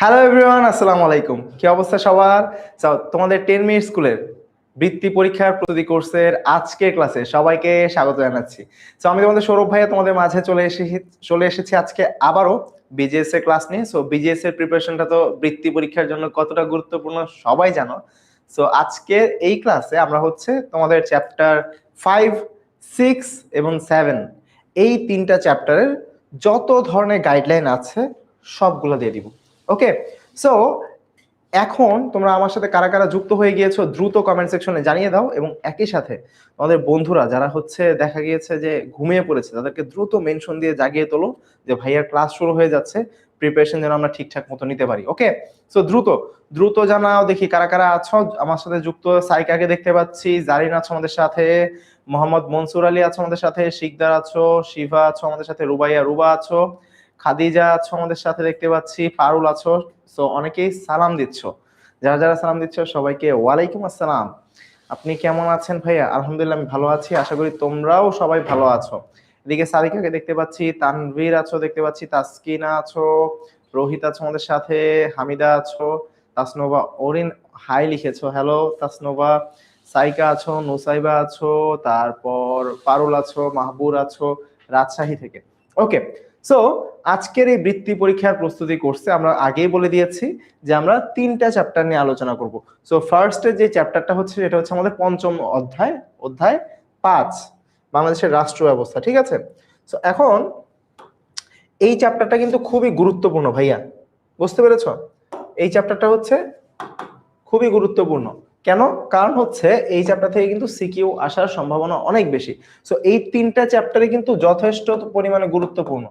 Hello everyone, আসসালামু আলাইকুম। কি অবস্থা সবার? তোমাদের 10 মিনিট স্কুলের বৃত্তি পরীক্ষার প্রস্তুতি কোর্সের আজকের ক্লাসে সবাইকে স্বাগত জানাচ্ছি। আমি তোমাদের সৌরভ ভাইয়া তোমাদের মাঝে চলে এসেছি আজকে আবারও বিজিএস এর ক্লাস নিয়ে। বিজিএস এর প্রিপারেশনটা তো বৃত্তি পরীক্ষার জন্য কতটা গুরুত্বপূর্ণ সবাই জানো। আজকে এই ক্লাসে আমরা হচ্ছে তোমাদের চ্যাপ্টার 5, 6 এবং 7 এই তিনটা চ্যাপ্টারের যত ধরনের গাইডলাইন আছে সবগুলো দিয়ে দিব। ওকে, সো এখন তোমরা আমার সাথে কারা কারা যুক্ত হয়ে গিয়েছো দ্রুত কমেন্ট সেকশনে জানিয়ে দাও, এবং একই সাথে আমাদের বন্ধুরা যারা হচ্ছে দেখা গিয়েছে যে ঘুমিয়ে পড়েছে তাদেরকে দ্রুত মেনশন দিয়ে জাগিয়ে তোলো যে ভাইয়ার ক্লাস শুরু হয়ে যাচ্ছে, প্রিপারেশন যেন আমরা ঠিকঠাক মতো নিতে পারি। ওকে, সো দ্রুত দ্রুত জানাও দেখি কারা কারা আছো আমার সাথে যুক্ত। সাইকাকে দেখতে পাচ্ছি, জারিন আছো আমাদের সাথে, মোহাম্মদ মনসুর আলী আছো আমাদের সাথে, শিকদার আছো, শিভা আছো আমাদের সাথে, রুবা আছো, খাদিজা আছো আমাদের সাথে দেখতে পাচ্ছি, পারুল আছো। সো অনেকেই সালাম দিচ্ছ, যারা যারা সালাম দিচ্ছ সবাইকে ওয়ালাইকুম আসসালাম। আপনি কেমন আছেন ভাইয়া? আলহামদুলিল্লাহ আমি ভালো আছি, আশা করি তোমরাও সবাই ভালো আছো। এদিকে সারিকাকে দেখতে পাচ্ছি, তানভীর আছো দেখতে পাচ্ছি, তাসকিনা আছো, রোহিত আছো আমাদের সাথে, হামিদা আছো, তাসনোভা ওরিন হাই লিখেছো, হ্যালো তাসনোভা। সাইকা আছো, নুসাইবা আছো, তারপর পারুল আছো, মাহবুর আছো রাজশাহী থেকে। ওকে, সো আজকের এই বৃত্তি পরীক্ষার প্রস্তুতি কোর্সে আমরা আগেই বলে দিয়েছি যে আমরা তিনটা চ্যাপ্টার নিয়ে আলোচনা করব। সো ফার্স্টে যে চ্যাপ্টারটা হচ্ছে এটা হচ্ছে আমাদের পঞ্চম অধ্যায়, অধ্যায় 5, বাংলাদেশের রাষ্ট্র ব্যবস্থা। ঠিক আছে, সো এখন এই চ্যাপ্টারটা কিন্তু খুবই গুরুত্বপূর্ণ ভাইয়া, বুঝতে পেরেছ? এই চ্যাপ্টারটা হচ্ছে খুবই গুরুত্বপূর্ণ। কেন? কারণ হচ্ছে এই চ্যাপ্টার থেকে কিন্তু সিকিউ আসার সম্ভাবনা অনেক বেশি। সো এই তিনটা চ্যাপ্টারে কিন্তু যথেষ্ট পরিমাণে গুরুত্বপূর্ণ।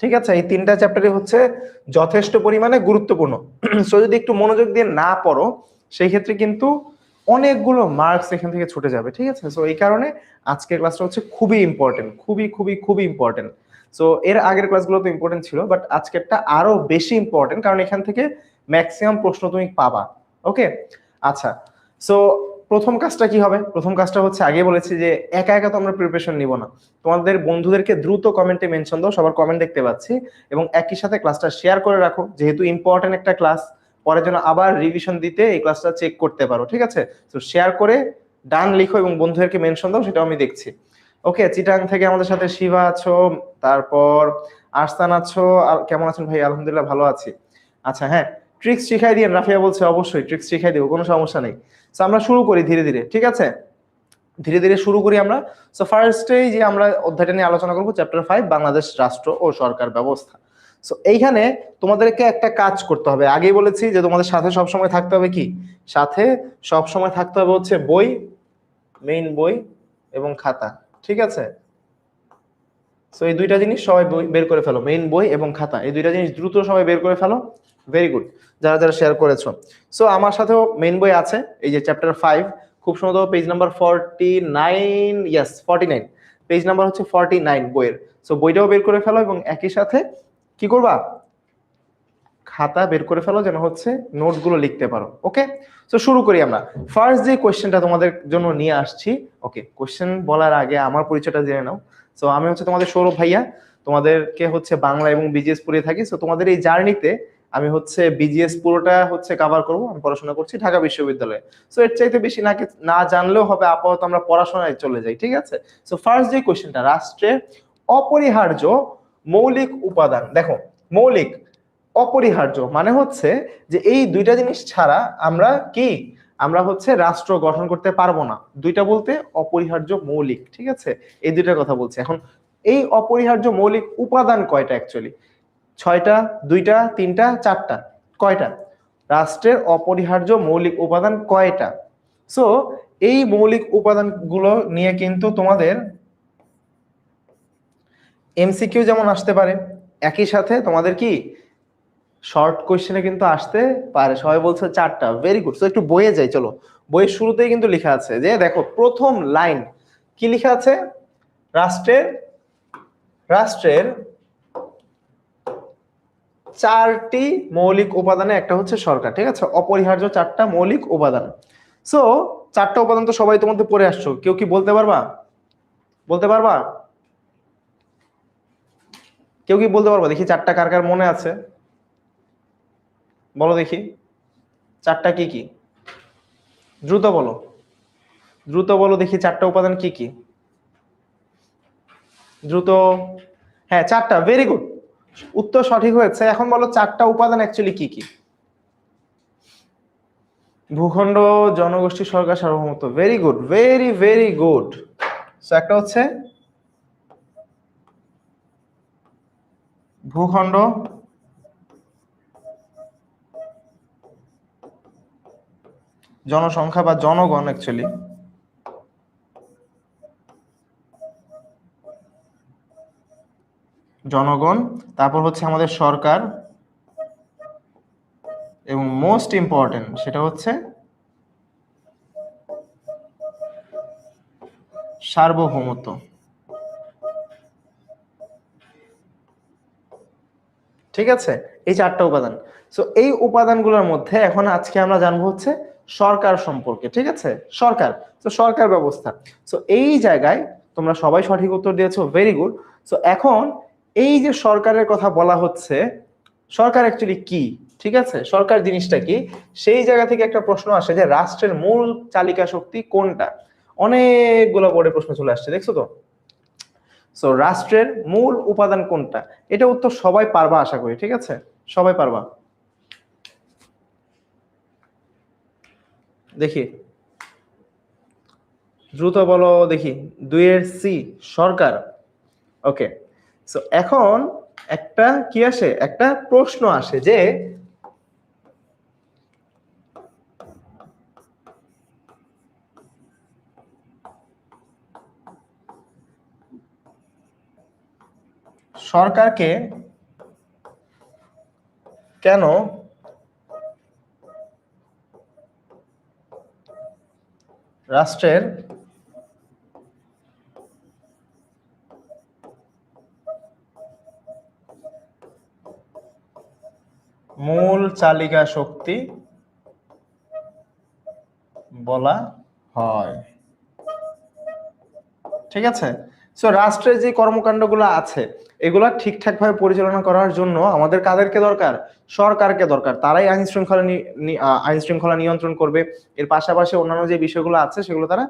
ঠিক আছে, এই তিনটা চ্যাপ্টারই হচ্ছে যথেষ্ট পরিমাণে গুরুত্বপূর্ণ। সো যদি একটু মনোযোগ দিয়ে না পড়ো সেই ক্ষেত্রে কিন্তু অনেকগুলো মার্কস এখান থেকে ছুটে যাবে। ঠিক আছে, সো এই কারণে আজকের ক্লাসটা হচ্ছে খুবই ইম্পর্টেন্ট, খুবই খুবই খুবই ইম্পর্টেন্ট। সো এর আগের ক্লাসগুলো তো ইম্পর্টেন্ট ছিল, বাট আজকেরটা আরো বেশি ইম্পর্টেন্ট কারণ এখান থেকে ম্যাক্সিমাম প্রশ্ন তুমি পাবা। ওকে, আচ্ছা, সো প্রথম কাজটা কি হবে? প্রথম কাজটা হচ্ছে আগে বলেছি যে একা একা তো আমরা প্রিপারেশন নিব না, তোমাদের বন্ধুদেরকে দ্রুত কমেন্টে মেনশন দাও, সবার কমেন্ট দেখতে পাচ্ছি, এবং একই সাথে ক্লাসটা শেয়ার করে রাখো, যেহেতু ইম্পর্টেন্ট একটা ক্লাস, পরের জন্য আবার রিভিশন দিতে এই ক্লাসটা চেক করতে পারো। ঠিক আছে, তো শেয়ার করে ডান লিখো এবং বন্ধুদেরকে মেনশন দাও, সেটাও আমি দেখছি। ওকে, চিটাং থেকে আমাদের সাথে শিবা আছো, তারপর আরসান আছো। আর কেমন আছেন ভাই? আলহামদুলিল্লাহ ভালো আছি। আচ্ছা হ্যাঁ, ট্রিক্স শিখাই দিয়ে রাফিয়া বলছে, অবশ্যই ট্রিক্স শিখাই দেবো, কোনো সমস্যা নেই। তো আমরা শুরু করি ধীরে ধীরে, ঠিক আছে, ধীরে ধীরে শুরু করি আমরা। সো ফার্স্টেই যে আমরা অধ্যায়টা নিয়ে আলোচনা করবো চ্যাপ্টার 5, বাংলাদেশ রাষ্ট্র ও সরকার ব্যবস্থা। সো এইখানে তোমাদেরকে একটা কাজ করতে হবে, আগেই বলেছি যে তোমাদের সাথে সবসময় থাকতে হবে কি, সাথে সবসময় থাকতে হবে হচ্ছে বই, মেইন বই এবং খাতা। ঠিক আছে, সো এই দুইটা জিনিস সবাই বের করে ফেলো, মেইন বই এবং খাতা, এই দুইটা জিনিস দ্রুত সবাই বের করে ফেলো। ভেরি গুড, যারা যারা শেয়ার করেছো। সো আমার সাথেও মেইন বই আছে, এই যে চ্যাপ্টার 5, খুব সম্ভবত page number 49, yes 49, page number হচ্ছে 49 বইয়ের। সো বইটাও বের করে ফেলো এবং একই সাথে কি করবা, খাতা বের করে ফেলো, যেন হচ্ছে নোটগুলো লিখতে পারো। ওকে, তো শুরু করি আমরা। ফার্স্ট যে কোয়েশ্চেনটা তোমাদের জন্য নিয়ে আসছি, ওকে, কোয়েশ্চেন বলার আগে আমার পরিচয়টা জেনে নাও। সো আমি হচ্ছে তোমাদের সৌরভ ভাইয়া, তোমাদেরকে হচ্ছে বাংলা এবং বিজিএস পড়িয়ে থাকি। সো তোমাদের এই জার্নিতে আমি হচ্ছে বিজিএস পুরোটা হচ্ছে কভার করব। আমি পড়াশোনা করছি ঢাকা বিশ্ববিদ্যালয়ে। সো এর চাইতে বেশি না জানলেও হবে, আপাতত আমরা পড়াশোনায় চলে যাই। ঠিক আছে, সো ফার্স্ট যে কোয়েশ্চেনটা, রাষ্ট্রের অপরিহার্য মৌলিক উপাদান। দেখো, মৌলিক অপরিহার্য মানে হচ্ছে যে এই দুইটা জিনিস ছাড়া আমরা কি, আমরা হচ্ছে রাষ্ট্র গঠন করতে পারবো না। দুইটা বলতে অপরিহার্য মৌলিক, ঠিক আছে, এই দুইটার কথা বলছি। এখন এই অপরিহার্য মৌলিক উপাদান কয়টা অ্যাকচুয়ালি? 6টা, 2টা, 3টা, 4টা, কয়টা? রাষ্ট্রের অপরিহার্য মৌলিক উপাদান কয়টা? সো এই মৌলিক উপাদানগুলো নিয়ে কিন্তু তোমাদের এমসিকিউ যেমন আসতে পারে, একই সাথে তোমাদের কি শর্ট কোশ্চেনে কিন্তু আসতে পারে। সবাই বলছে 4টা, ভেরি গুড। সো একটু বইয়ে যাই, চলো। বইয়ের শুরুতেই কিন্তু লেখা আছে যে দেখো প্রথম লাইন কি লেখা আছে, রাষ্ট্রের রাষ্ট্রের 4টি মৌলিক উপাদানে একটা হচ্ছে সরকার। ঠিক আছে, অপরিহার্য 4টা মৌলিক উপাদান। সো 4টা উপাদান তো সবাই তোমাদের পড়ে আসছো, কেউ কি বলতে পারবা? বলতে পারবা? কেউ কি বলতে পারবা? দেখি 4টা কার কার মনে আছে। বলো দেখি চারটা কি কি, দ্রুত বলো, দ্রুত বলো দেখি চারটা উপাদান কি কি, দ্রুত। হ্যাঁ চারটা, ভেরি গুড, উত্তর সঠিক হয়েছে। এখন বলো চারটা উপাদান অ্যাকচুয়ালি কি কি। ভূখণ্ড, জনগোষ্ঠী, সরকার, সার্বভৌমত্ব, very good, very very good. So একটা হচ্ছে ভূখণ্ড, জনসংখ্যা বা জনগণ অ্যাকচুয়ালি, জনগণ, তারপর হচ্ছে আমাদের সরকার, এবং মোস্ট ইম্পর্টেন্ট সেটা হচ্ছে সার্বভৌমত্ব। ঠিক আছে, এই চারটা উপাদান। সো এই উপাদানগুলোর মধ্যে এখন আজকে আমরা জানবো হচ্ছে সরকার সম্পর্কে। ঠিক আছে, সরকার, তো সরকার ব্যবস্থা। সো এই জায়গায় তোমরা সবাই সঠিক উত্তর দিয়েছো, ভেরি গুড। সো এখন এই যে সরকারের কথা বলা হচ্ছে, সরকার অ্যাকচুয়ালি কি, ঠিক আছে, সরকার জিনিসটা কি, সেই জায়গা থেকে একটা প্রশ্ন আসে যে রাষ্ট্রের মূল চালিকা শক্তি কোনটা। অনেকগুলো বোর্ডে প্রশ্ন চলে আসছে, দেখছো তো। সো রাষ্ট্রের মূল উপাদান কোনটা, এটা উত্তর সবাই পারবা আশা করি। ঠিক আছে, সবাই পারবা। দেখি দ্রুত বলো দেখি, 2 এর সি, সরকার। ওকে, সো এখন একটা কি আসে, একটা প্রশ্ন আসে যে সরকারকে কেন রাষ্ট্রের মূল চালিকা শক্তি বলা হয়। ঠিক আছে, সো রাষ্ট্রের যে কর্মকাণ্ডগুলো আছে এগুলা ঠিকঠাক ভাবে পরিচালনা করার জন্য আমাদের কাদেরকে দরকার, সরকারকে দরকার। তারাই আইন শৃঙ্খলা নিয়ন্ত্রণ করবে। এর পাশাপাশি অন্যান্য যে বিষয়গুলো আছে সেগুলো তারা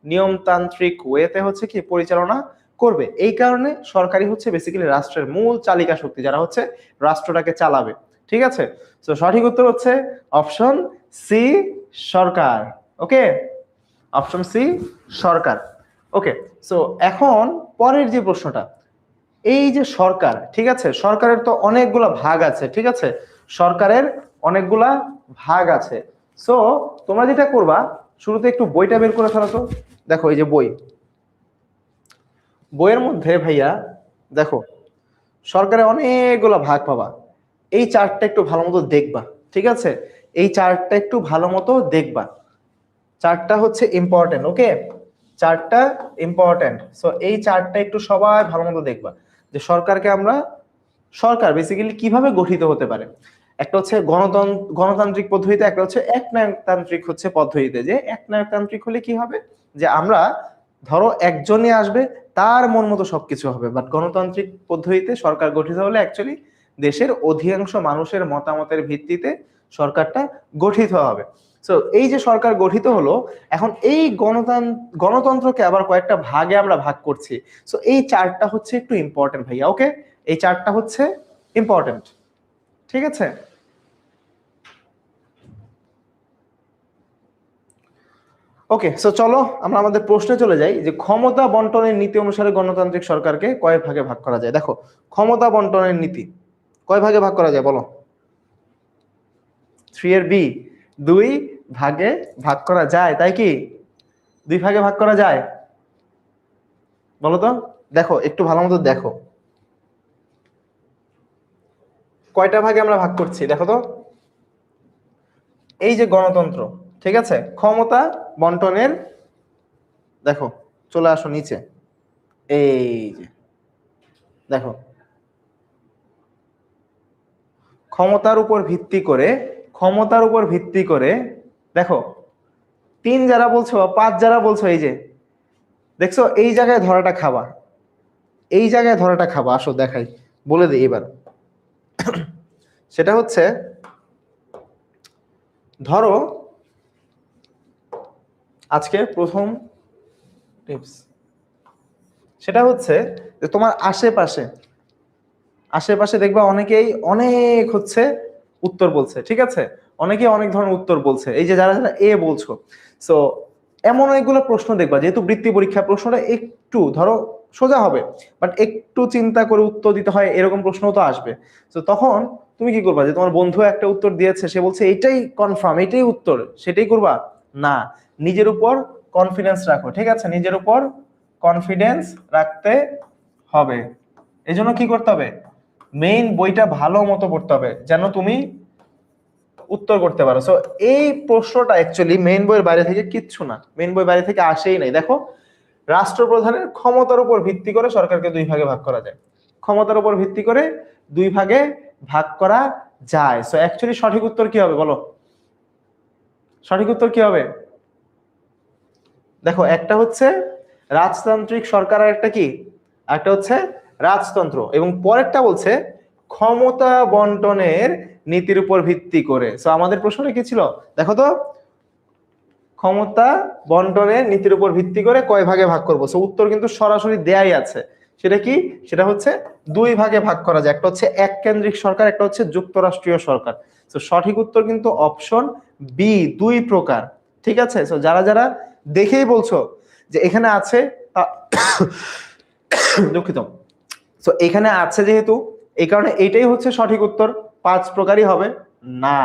নিয়মতান্ত্রিক ওয়েতে হচ্ছে কি পরিচালনা করবে। এই কারণে সরকারই হচ্ছে বেসিক্যালি রাষ্ট্রের মূল চালিকা শক্তি, যারা হচ্ছে রাষ্ট্রটাকে চালাবে। ঠিক আছে, তো সঠিক উত্তর হচ্ছে অপশন সি, সরকার। ওকে, অপশন সি, সরকার। ওকে, সো এখন পরের যে প্রশ্নটা, এই যে সরকার, ঠিক আছে, সরকারের তো অনেকগুলা ভাগ আছে। ঠিক আছে, সরকারের অনেকগুলা ভাগ আছে। সো তোমরা যেটা করবা, শুরুতে একটু বইটা বের করে ফেলো তো। দেখো এই যে বই, বইয়ের মধ্যে ভাইয়া দেখো সরকারের অনেকগুলা ভাগ পাবা। এই চার্টটা একটু ভালো মতো দেখবা। ঠিক আছে, এই চার্টটা একটু ভালো মতো দেখবা। চার্টটা হচ্ছে ইম্পর্টেন্ট। ওকে, চার্টটা ইম্পর্টেন্ট। সো এই চার্টটা একটু সবাই ভালো মতো দেখবা যে সরকারকে আমরা, সরকার বেসিক্যালি কিভাবে গঠিত হতে পারে। একটা হচ্ছে গণতান্ত্রিক পদ্ধতিতে, একটা হচ্ছে একনায়কতান্ত্রিক হচ্ছে পদ্ধতিতে। যে একনায়কতান্ত্রিক হলে কি হবে, যে আমরা ধরো একজনই আসবে, তার মন মতো সবকিছু হবে। বাট গণতান্ত্রিক পদ্ধতিতে সরকার গঠিত হলে অ্যাকচুয়ালি দেশের অধিকাংশ মানুষের মতামতের ভিত্তিতে সরকারটা গঠিত হবে। সো এই যে সরকার গঠিত হলো, এখন এই গণতন্ত্রকে আবার কয়েকটা ভাগে আমরা ভাগ করছি। সো এই চার্টটা হচ্ছে একটু ইম্পর্টেন্ট ভাইয়া। ওকে, এই চার্টটা হচ্ছে ইম্পর্টেন্ট। ঠিক আছে, ওকে, সো চলো আমরা আমাদের প্রশ্নে চলে যাই যে ক্ষমতা বন্টনের নীতি অনুসারে গণতান্ত্রিক সরকারকে কয় ভাগে ভাগ করা যায়। দেখো ক্ষমতা বন্টনের নীতি কয় ভাগে ভাগ করা যায় বলো। 3 এর বি, 2 ভাগে ভাগ করা যায়, তাই কি 2 ভাগে ভাগ করা যায় বলো তো। দেখো একটু ভালো মতো দেখো কয়টা ভাগে আমরা ভাগ করছি, দেখো তো। এই যে গণতন্ত্র, ঠিক আছে, ক্ষমতা বন্টনের, দেখো চলে আসো নিচে, এই যে দেখো ক্ষমতার উপর ভিত্তি করে, ক্ষমতার উপর ভিত্তি করে দেখো 3 যারা বলছো বা 5 যারা বলছো, এই যে দেখছো এই জায়গায় ধরাটা খাবা, এই জায়গায় ধরাটা খাবা। আসো দেখাই, বলে দিই এবার। সেটা হচ্ছে ধরো আজকে প্রথম টিপস সেটা হচ্ছে যে তোমার আশেপাশে আশেপাশে দেখবা অনেকেই অনেক হচ্ছে উত্তর বলছে, ঠিক আছে, অনেকেই অনেক ধরনের উত্তর বলছে, এই যে যারা যারা এ বলছো। সো এমন অনেকগুলো প্রশ্ন দেখবা, যেহেতু বৃত্তি পরীক্ষা প্রশ্নটা একটু ধরো সোজা হবে, বাট একটু চিন্তা করে উত্তর দিতে হয়, এরকম প্রশ্ন তো আসবে। তো তখন তুমি কি করবা, যে তোমার বন্ধু একটা উত্তর দিয়েছে, সে বলছে এটাই কনফার্ম, এটাই উত্তর, সেটাই করবা না। নিজের উপর কনফিডেন্স রাখো, ঠিক আছে, নিজের উপর কনফিডেন্স রাখতে হবে। এই জন্য কি করতে হবে, মেইন বইটা ভালো মতো পড়তে হবে যেন তুমি উত্তর করতে পারো। সো এই প্রশ্নটা অ্যাকচুয়ালি মেইন বইয়ের বাইরে থেকে কিচ্ছু না, মেইন বই বাইরে থেকে আসেই নাই। দেখো, রাষ্ট্রপ্রধানের ক্ষমতার উপর ভিত্তি করে সরকারকে দুই ভাগে ভাগ করা যায়, ক্ষমতার উপর ভিত্তি করে দুই ভাগে ভাগ করা যায়। সো অ্যাকচুয়ালি সঠিক উত্তর কি হবে বলো, সঠিক উত্তর কি হবে? দেখো, একটা হচ্ছে রাজতান্ত্রিক সরকার, আর একটা কি, একটা হচ্ছে রাজতন্ত্র, এবং পরেরটা বলছে ক্ষমতা বন্টনের নীতির উপর ভিত্তি করে। সো আমাদের প্রশ্নটা কি ছিল দেখো তো, ক্ষমতা বন্টনের নীতির উপর ভিত্তি করে কয় ভাগে ভাগ করবো। সো উত্তর কিন্তু সরাসরি দেয়াই আছে, সেটা কি, সেটা হচ্ছে দুই ভাগে ভাগ করা যায়, একটা হচ্ছে এক কেন্দ্রিক সরকার, একটা হচ্ছে যুক্তরাষ্ট্রীয় সরকার। তো সঠিক উত্তর কিন্তু অপশন বি, দুই প্রকার, ঠিক আছে। সো যারা যারা দেখেই বলছো যে এখানে আছে দুঃখিত, সো এখানে আছে যেহেতু, এই কারণে এইটাই হচ্ছে সঠিক উত্তর, পাঁচ প্রকারই হবে না।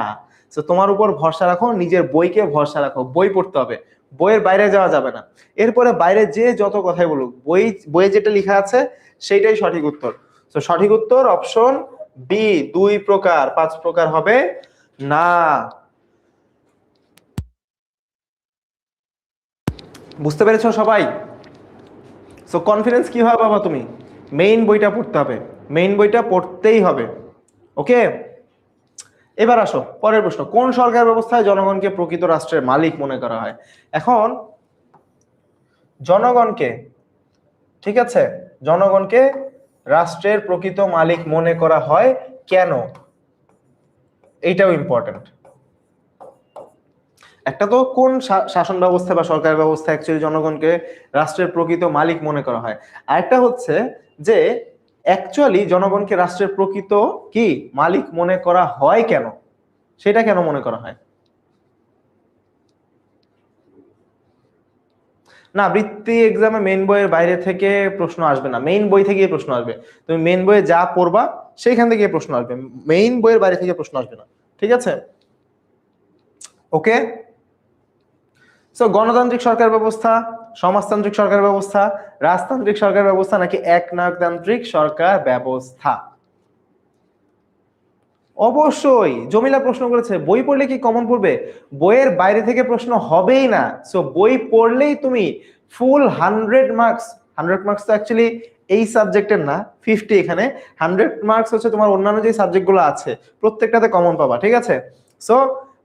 তো তোমার উপর ভরসা রাখো, নিজের বইকে ভরসা রাখো, বই পড়তে হবে, বইয়ের বাইরে যাওয়া যাবে না। এরপরে বাইরে যে যত কথাই বলুক, বইয়ে যেটা লেখা আছে সেইটাই সঠিক উত্তর। তো সঠিক উত্তর অপশন বি, দুই প্রকার, পাঁচ প্রকার হবে না। বুঝতে পেরেছো সবাই? সো কনফিডেন্স কিভাবে পাবা তুমি, মেইন বইটা পড়তে হবে, মেইন বইটা পড়তেই হবে। ওকে, এবার আসো পরের প্রশ্ন, কোন সরকার ব্যবস্থায় জনগণকে প্রকৃত রাষ্ট্রের মালিক মনে করা হয়? এখন জনগণকে, ঠিক আছে, জনগণকে রাষ্ট্রের প্রকৃত মালিক মনে করা হয় কেন, এইটাও ইম্পর্টেন্ট। একটা তো কোন শাসন ব্যবস্থা বা সরকার ব্যবস্থা অ্যাকচুয়ালি জনগণকে রাষ্ট্রের প্রকৃত মালিক মনে করা হয়, আরেকটা হচ্ছে যে অ্যাকচুয়ালি জনগণকে রাষ্ট্রের প্রকৃত কি মালিক মনে করা হয় কেন, সেটা কেন মনে করা হয়। না, বৃত্তি এক্সামে মেইন বইয়ের বাইরে থেকে প্রশ্ন আসবে না, মেইন বই থেকে প্রশ্ন আসবে। তুমি মেইন বইয়ে যা পড়বা সেইখান থেকে প্রশ্ন আসবে, মেইন বইয়ের বাইরে থেকে প্রশ্ন আসবে না, ঠিক আছে। ওকে, সো গণতান্ত্রিক সরকার ব্যবস্থা, সমাজতান্ত্রিক সরকার ব্যবস্থা, রাজতান্ত্রিক সরকার ব্যবস্থা, নাকি একনায়কতান্ত্রিক সরকার ব্যবস্থা? অবশ্যই জমিলা প্রশ্ন করেছে, বই পড়লে কি কমন পড়বে, বইয়ের বাইরে থেকে প্রশ্ন হবেই না। সো বই পড়লেই তুমি ফুল 100 মার্কস, 100 মার্কস তো অ্যাকচুয়ালি এই সাবজেক্টের না, 50, এখানে 100 মার্কস হচ্ছে তোমার অন্যান্য যে সাবজেক্টগুলো আছে প্রত্যেকটাতে কমন পাবা, ঠিক আছে। সো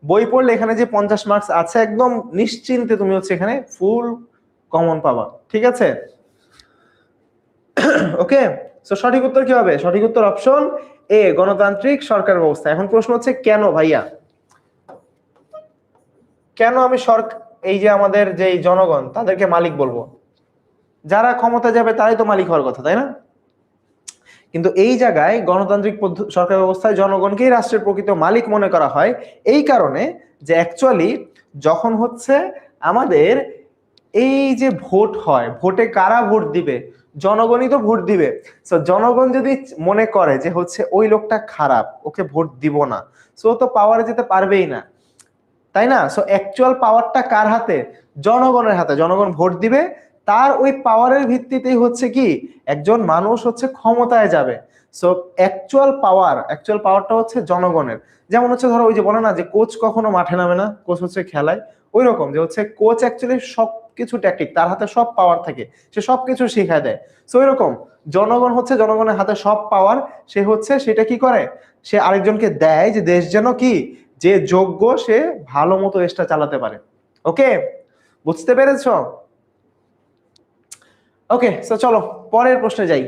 বই পড়লে এখানে যে 50 মার্কস আছে, একদম নিশ্চিন্তে তুমি হচ্ছে এখানে ফুল কমন পাবা, ঠিক আছে। ওকে, সো সঠিক উত্তর কি হবে, সঠিক উত্তর অপশন এ, গণতান্ত্রিক সরকার ব্যবস্থা। এখন প্রশ্ন হচ্ছে কেন ভাইয়া, কেন আমি সরকার, এই যে আমাদের যে জনগণ তাদেরকে মালিক বলবো, যারা ক্ষমতা যাবে তারাই তো মালিক হওয়ার কথা, তাই না? কিন্তু এই জায়গায় গণতান্ত্রিক সরকার ব্যবস্থায় জনগণকেই রাষ্ট্রের প্রকৃত মালিক মনে করা হয় এই কারণে যে অ্যাকচুয়ালি যখন হচ্ছে আমাদের এই যে ভোট হয়, ভোটে কারা ভোট দিবে, জনগণই তো ভোট দিবে। সো জনগণ যদি মনে করে যে হচ্ছে ওই লোকটা খারাপ, ওকে ভোট দিব না, সো তো পাওয়ারে যেতে পারবেই না, তাই না? সো অ্যাকচুয়াল পাওয়ারটা কার হাতে, জনগণের হাতে, জনগণ ভোট দিবে, তার ওই পাওয়ারের ভিত্তিতেই হচ্ছে কি একজন মানুষ হচ্ছে ক্ষমতায় যাবে। সো অ্যাকচুয়াল পাওয়ারটা হচ্ছে জনগণের। যেমন হচ্ছে ধরো ওই যে বলে না যে কোচ কখনো মাঠে নামে না, কোচ হচ্ছে খেলায়, ওই রকম যে হচ্ছে কোচ অ্যাকচুয়ালি সবকিছু ট্যাকটিক, তার হাতে সব পাওয়ার থাকে, সে সবকিছু শিখায় দেয়। সো ওই রকম জনগণ হচ্ছে জনগণের হাতে সব পাওয়ার, সে হচ্ছে সেটা কি করে, সে আরেকজনকে দেয় যে দেশ যেন কি, যে যোগ্য সে ভালো মতো দেশটা চালাতে পারে। ওকে, বুঝতে পেরেছো? ওকে, তো চলো পরের প্রশ্নে যাই।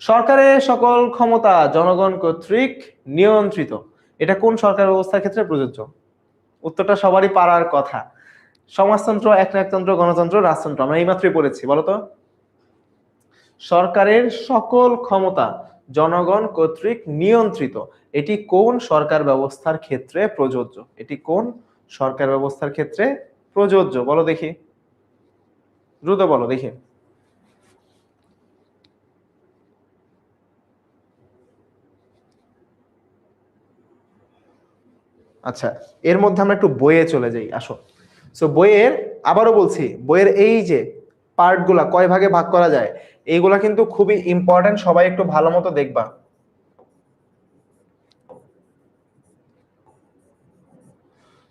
সরকারের সকল ক্ষমতা জনগণ কর্তৃক নিয়ন্ত্রিত, এটা কোন সরকার ব্যবস্থার ক্ষেত্রে প্রযোজ্য? উত্তরটা সবারই পারার কথা। সমাজতন্ত্র, একনায়কতন্ত্র, গণতন্ত্র, রাজতন্ত্র, আমরা এইমাত্রই পড়েছি। বলো তো, সরকারের সকল ক্ষমতা জনগণ কর্তৃক নিয়ন্ত্রিত, এটি কোন সরকার ব্যবস্থার ক্ষেত্রে প্রযোজ্য? এটি কোন সরকার ব্যবস্থার ক্ষেত্রে প্রযোজ্য? বলো দেখি, দ্রুত বলো দেখি। আচ্ছা, এর মধ্যে আমরা একটু বইয়ে চলে যাই, আসো। সো বইয়ের, আবারও বলছি, বইয়ের এই যে পার্টগুলা কয় ভাগে ভাগ করা যায়, এইগুলা কিন্তু খুবই ইম্পর্টেন্ট, সবাই একটু ভালো মতো দেখবা।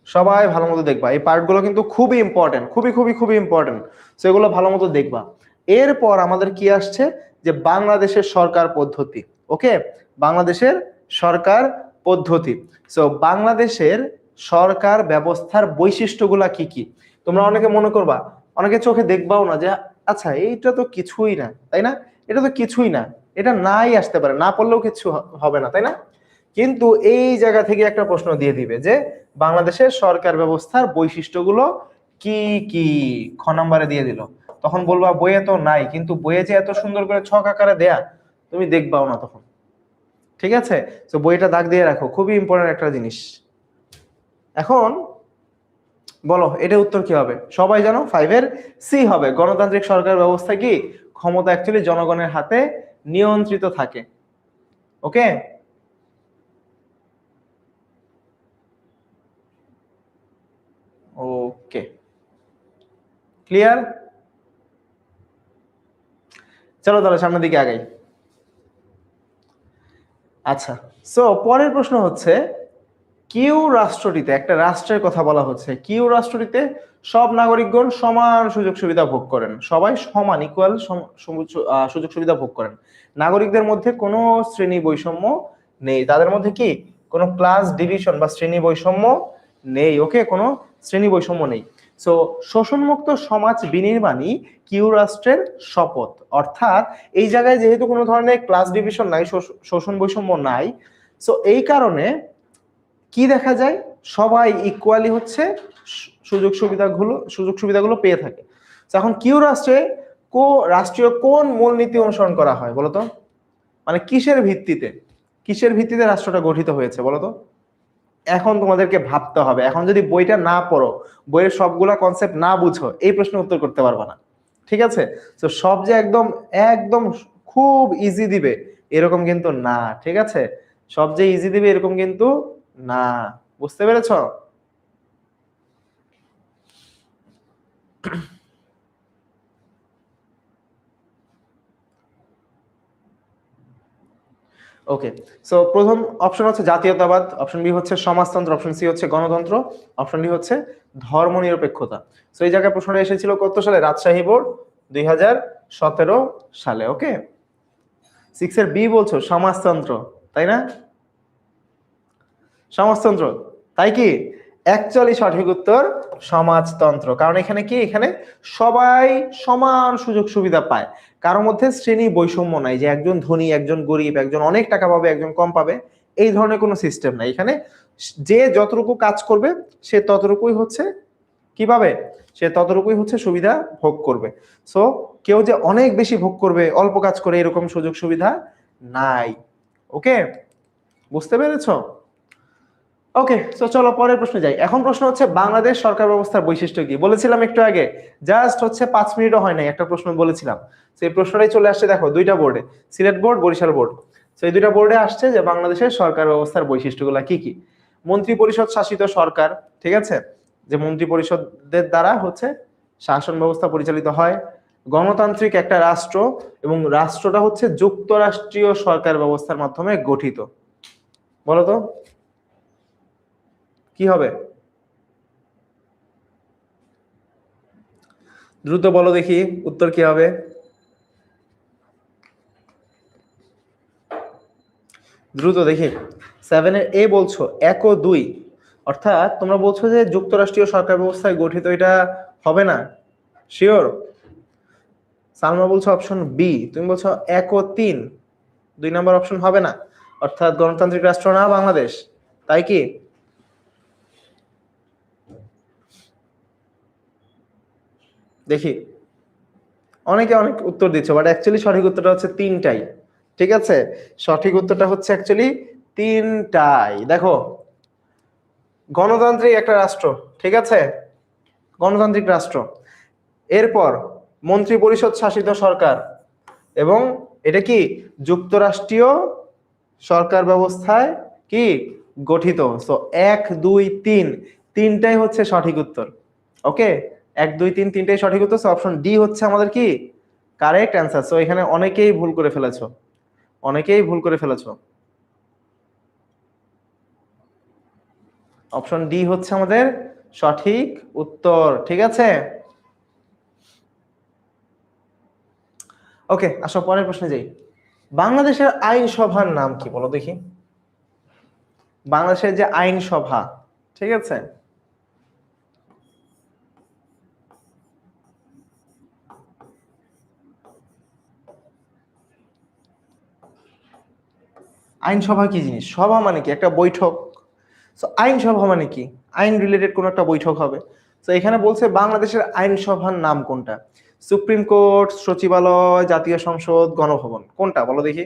সবাই ভালো মতো দেখবা, এই পার্টগুলো কিন্তু খুবই ইম্পর্টেন্ট, খুবই খুবই খুবই ইম্পর্টেন্ট। সো এগুলো ভালো মতো দেখবা। এরপর আমাদের কি আসছে, যে বাংলাদেশের সরকার পদ্ধতি। ওকে, বাংলাদেশের সরকার পদ্ধতি। সো বাংলাদেশের সরকার ব্যবস্থার বৈশিষ্ট্যগুলা কি কি? তোমরা অনেকে মনে করবা, অনেকে চোখে দেখবাও না যে আচ্ছা এইটা তো কিছুই না, তাই না? এটা তো কিছুই না, এটা নাই আসতে পারে, না পড়লেও কিছু হবে না, তাই না? কিন্তু এই জায়গা থেকে একটা প্রশ্ন দিয়ে দিবে যে বাংলাদেশের সরকার ব্যবস্থার বৈশিষ্ট্যগুলো কি কি, খ নাম্বারে দিয়ে দিল। তখন বলবা বইয়ে তো নাই, কিন্তু বইয়ে যে এত সুন্দর করে ছক আকারে দেয়া, তুমি দেখবাও না তখন। ঠিক আছে, তো বইটা দাগ দিয়ে রাখো, খুবই ইম্পর্টেন্ট একটা জিনিস। এখন বলো এটা উত্তর কি হবে? সবাই জানো 5 এর সি হবে। গণতান্ত্রিক সরকার ব্যবস্থা কি, ক্ষমতা অ্যাকচুয়ালি জনগণের হাতে নিয়ন্ত্রিত থাকে। ওকে, ওকে, ক্লিয়ার? চলো তাহলে সামনের দিকে আগাই। আচ্ছা, সো পরের প্রশ্ন হচ্ছে, কিউ রাষ্ট্রটিতে, একটা রাষ্ট্রের কথা বলা হচ্ছে, কিউ রাষ্ট্রটিতে সব নাগরিকগণ সমান সুযোগ সুবিধা ভোগ করেন, সবাই সমান ইকুয়াল সুযোগ সুবিধা ভোগ করেন, নাগরিকদের মধ্যে কোনো শ্রেণী বৈষম্য নেই, তাদের মধ্যে কি কোনো ক্লাস ডিভিশন বা শ্রেণী বৈষম্য নেই। ওকে, কোনো শ্রেণী বৈষম্য নেই। সো শোষণমুক্ত সমাজ বিনির্মাণই কিউ রাষ্ট্রের শপথ। অর্থাৎ এই জায়গায় যেহেতু কোনো ধরনের ক্লাস ডিভিশন নাই, শোষণ বৈষম্য নাই, সো এই কারণে কি দেখা যায়, সবাই ইকুয়ালি হচ্ছে সুযোগ সুবিধাগুলো পেয়ে থাকে। এখন কিউ রাষ্ট্রে রাষ্ট্রীয় কোন মূলনীতি অনুসরণ করা হয় বলতো? মানে কিসের ভিত্তিতে, কিসের ভিত্তিতে রাষ্ট্রটা গঠিত হয়েছে বলতো? এখন তোমাদেরকে ভাবতে হবে। এখন যদি বইটা না পড়ো, বইয়ের সবগুলা কনসেপ্ট না বুঝো, এই প্রশ্নের উত্তর করতে পারবা না। ঠিক আছে, তো সব যে একদম একদম খুব ইজি দিবে এরকম কিন্তু না। ঠিক আছে, সব যে ইজি দিবে এরকম কিন্তু না। বুঝতে পেরেছ? ওকে, সো প্রথম অপশন হচ্ছে জাতীয়তাবাদ, অপশন বি হচ্ছে সমাজতন্ত্র, অপশন সি হচ্ছে গণতন্ত্র, অপশন ডি হচ্ছে ধর্মনিরপেক্ষতা। সো এই জায়গায় প্রশ্নটা এসেছিল কত সালে? রাজশাহী বোর্ড 2017 সালে। ওকে, 6 এর বি বলছো সমাজতন্ত্র, তাই না? সমাজতন্ত্র, তাই কি? অ্যাকচুয়ালি সঠিক উত্তর সমাজতন্ত্র। কারণ এখানে কি, এখানে সবাই সমান সুযোগ সুবিধা পায়, কারোর মধ্যে শ্রেণী বৈষম্য নাই যে একজন ধনী একজন গরিব, একজন অনেক টাকা পাবে একজন কম পাবে, এই ধরনের কোনো সিস্টেম নাই এখানে। যে যতটুকু কাজ করবে সে ততটুকুই হচ্ছে কি পাবে, সে ততটুকুই হচ্ছে সুবিধা ভোগ করবে। সো কেউ যে অনেক বেশি ভোগ করবে অল্প কাজ করে, এরকম সুযোগ সুবিধা নাই। ওকে, বুঝতে পেরেছো? ওকে, তো চলো পরের প্রশ্নে যাই। এখন প্রশ্ন হচ্ছে বাংলাদেশ সরকার ব্যবস্থার বৈশিষ্ট্য কি? বলেছিলাম একটু আগে, জাস্ট হচ্ছে 5 মিনিটও হয় নাই, একটা প্রশ্ন বলেছিলাম। সেই প্রশ্নটাই চলে আসছে দেখো দুইটা বোর্ডে, সিলেট বোর্ড, বরিশাল বোর্ড। তো এই দুইটা বোর্ডে আসছে যে বাংলাদেশের সরকার ব্যবস্থার বৈশিষ্ট্যগুলো কি কি। মন্ত্রী পরিষদ শাসিত সরকার, ঠিক আছে, যে মন্ত্রী পরিষদের দ্বারা হচ্ছে শাসন ব্যবস্থা পরিচালিত হয়। গণতান্ত্রিক একটা রাষ্ট্র, এবং রাষ্ট্রটা হচ্ছে যুক্তরাষ্ট্রীয় সরকার ব্যবস্থার মাধ্যমে গঠিত। বলতো কি হবে? দ্রুত বলো দেখি উত্তর কি হবে। দ্রুত দেখি। 7 এর এ বলছো 1 ও 2, অর্থাৎ তোমরা বলছো যে যুক্তরাষ্ট্রীয় সরকার ব্যবস্থায় গঠিত, এটা হবে না? শিওর? সালমা বলছো অপশন বি, তুমি বলছো 1 ও 3, 2 নম্বর অপশন হবে না, অর্থাৎ গণতান্ত্রিক রাষ্ট্র না বাংলাদেশ, তাই কি? দেখি, অনেকে অনেক উত্তর দিচ্ছে, বাট অ্যাকচুয়ালি সঠিক উত্তরটা হচ্ছে তিনটাই। ঠিক আছে, সঠিক উত্তরটা হচ্ছে অ্যাকচুয়ালি তিনটাই। দেখো, গণতান্ত্রিক একটা রাষ্ট্র, ঠিক আছে, গণতান্ত্রিক রাষ্ট্র, এরপর মন্ত্রী পরিষদ শাসিত সরকার, এবং এটা কি যুক্তরাষ্ট্রীয় সরকার ব্যবস্থায় কি গঠিত। সো 1 2 3 তিনটাই হচ্ছে সঠিক উত্তর। ওকে, 1 2 3 তিনটাই সঠিক উত্তর। সো অপশন ডি হচ্ছে আমাদের কি কারেক্ট অ্যান্সার। সো এখানে অনেকেই ভুল করে ফেলেছো, অনেকেই ভুল করে ফেলেছো। অপশন ডি হচ্ছে আমাদের সঠিক উত্তর, ঠিক আছে। ওকে, আসো পরের প্রশ্নে যাই। বাংলাদেশের আইনসভার নাম কি বলো দেখি। বাংলাদেশের যে আইনসভা, ঠিক আছে, আইনসভা কি জিনিস? সভা মানে কি একটা বৈঠক। সো আইনসভা মানে কি? আইন রিলেটেড কোন একটা বৈঠক হবে। তো এখানে বলছে বাংলাদেশের আইনসভার নাম কোনটা? সুপ্রিম কোর্ট, সচিবালয়, জাতীয় সংসদ, গণভবন, কোনটা বলো দেখি।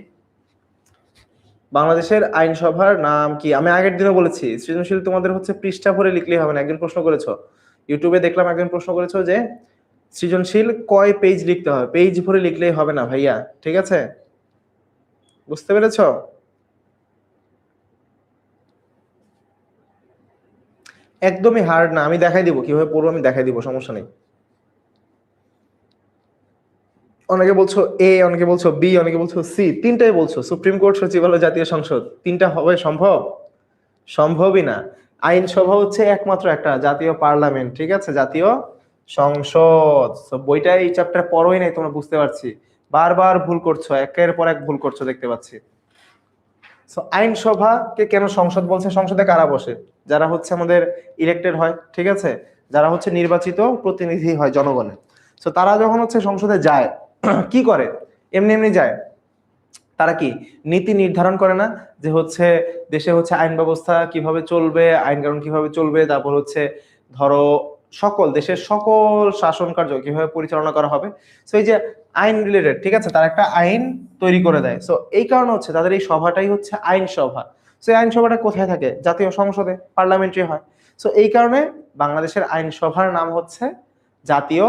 বাংলাদেশের আইনসভার নাম কি? আমি আগের দিনও বলেছি, সৃজনশীল তোমাদের হচ্ছে পৃষ্ঠা ভরে লিখলেই হবে না। একজন প্রশ্ন করেছো, ইউটিউবে দেখলাম একজন প্রশ্ন করেছো যে সৃজনশীল কয় পেজ লিখতে হবে, পেজ ভরে লিখলেই হবে না ভাইয়া, ঠিক আছে, বুঝতে পেরেছো? একদমই হার্ড না, আমি দেখাই দিব কিভাবে পড়বো, আমি দেখাই দিব, সমস্যা নেই। অনেকে বলছো এ, অনেকে বলছো বি, অনেকে বলছো সি, তিনটাই বলছো। সুপ্রিম কোর্ট, সচিবালয়, জাতীয় সংসদ, তিনটা হবে সম্ভব? সম্ভবই না। আইনসভা হচ্ছে একমাত্র একটা, জাতীয় পার্লামেন্ট, ঠিক আছে, জাতীয় সংসদ। So, বইটা এই চ্যাপ্টার পড়োই নাই তোমরা, বুঝতে পারছি। বারবার ভুল করছো, একের পর এক ভুল করছো দেখতে পাচ্ছি। সো আইনসভাকে কেন সংসদ বলছে? সংসদে কারা বসে? যারা হচ্ছে আমাদের ইলেক্টেড হয়, ঠিক আছে, যারা হচ্ছে নির্বাচিত প্রতিনিধি হয় জনগণের। সো তারা যখন হচ্ছে সংসদে যায় কি করে? এমনি এমনি যায়? তারা কি নীতি নির্ধারণ করে না, যে হচ্ছে দেশে হচ্ছে আইন ব্যবস্থা কিভাবে চলবে, আইন কানুন কিভাবে চলবে, তারপর হচ্ছে ধরো সকল দেশের সকল শাসন কার্য কিভাবে পরিচালনা করা হবে। সো এই যে আইন রিলেটেড, ঠিক আছে, তার একটা আইন তৈরি করে দেয়। সো এই কারণে হচ্ছে তাদের এই সভাটাই হচ্ছে আইনসভা। সো এই আইনসভাটা কোথায় থাকে? জাতীয় সংসদে, পার্লামেন্টে হয়। সো এই কারণে বাংলাদেশের আইনসভার নাম হচ্ছে জাতীয়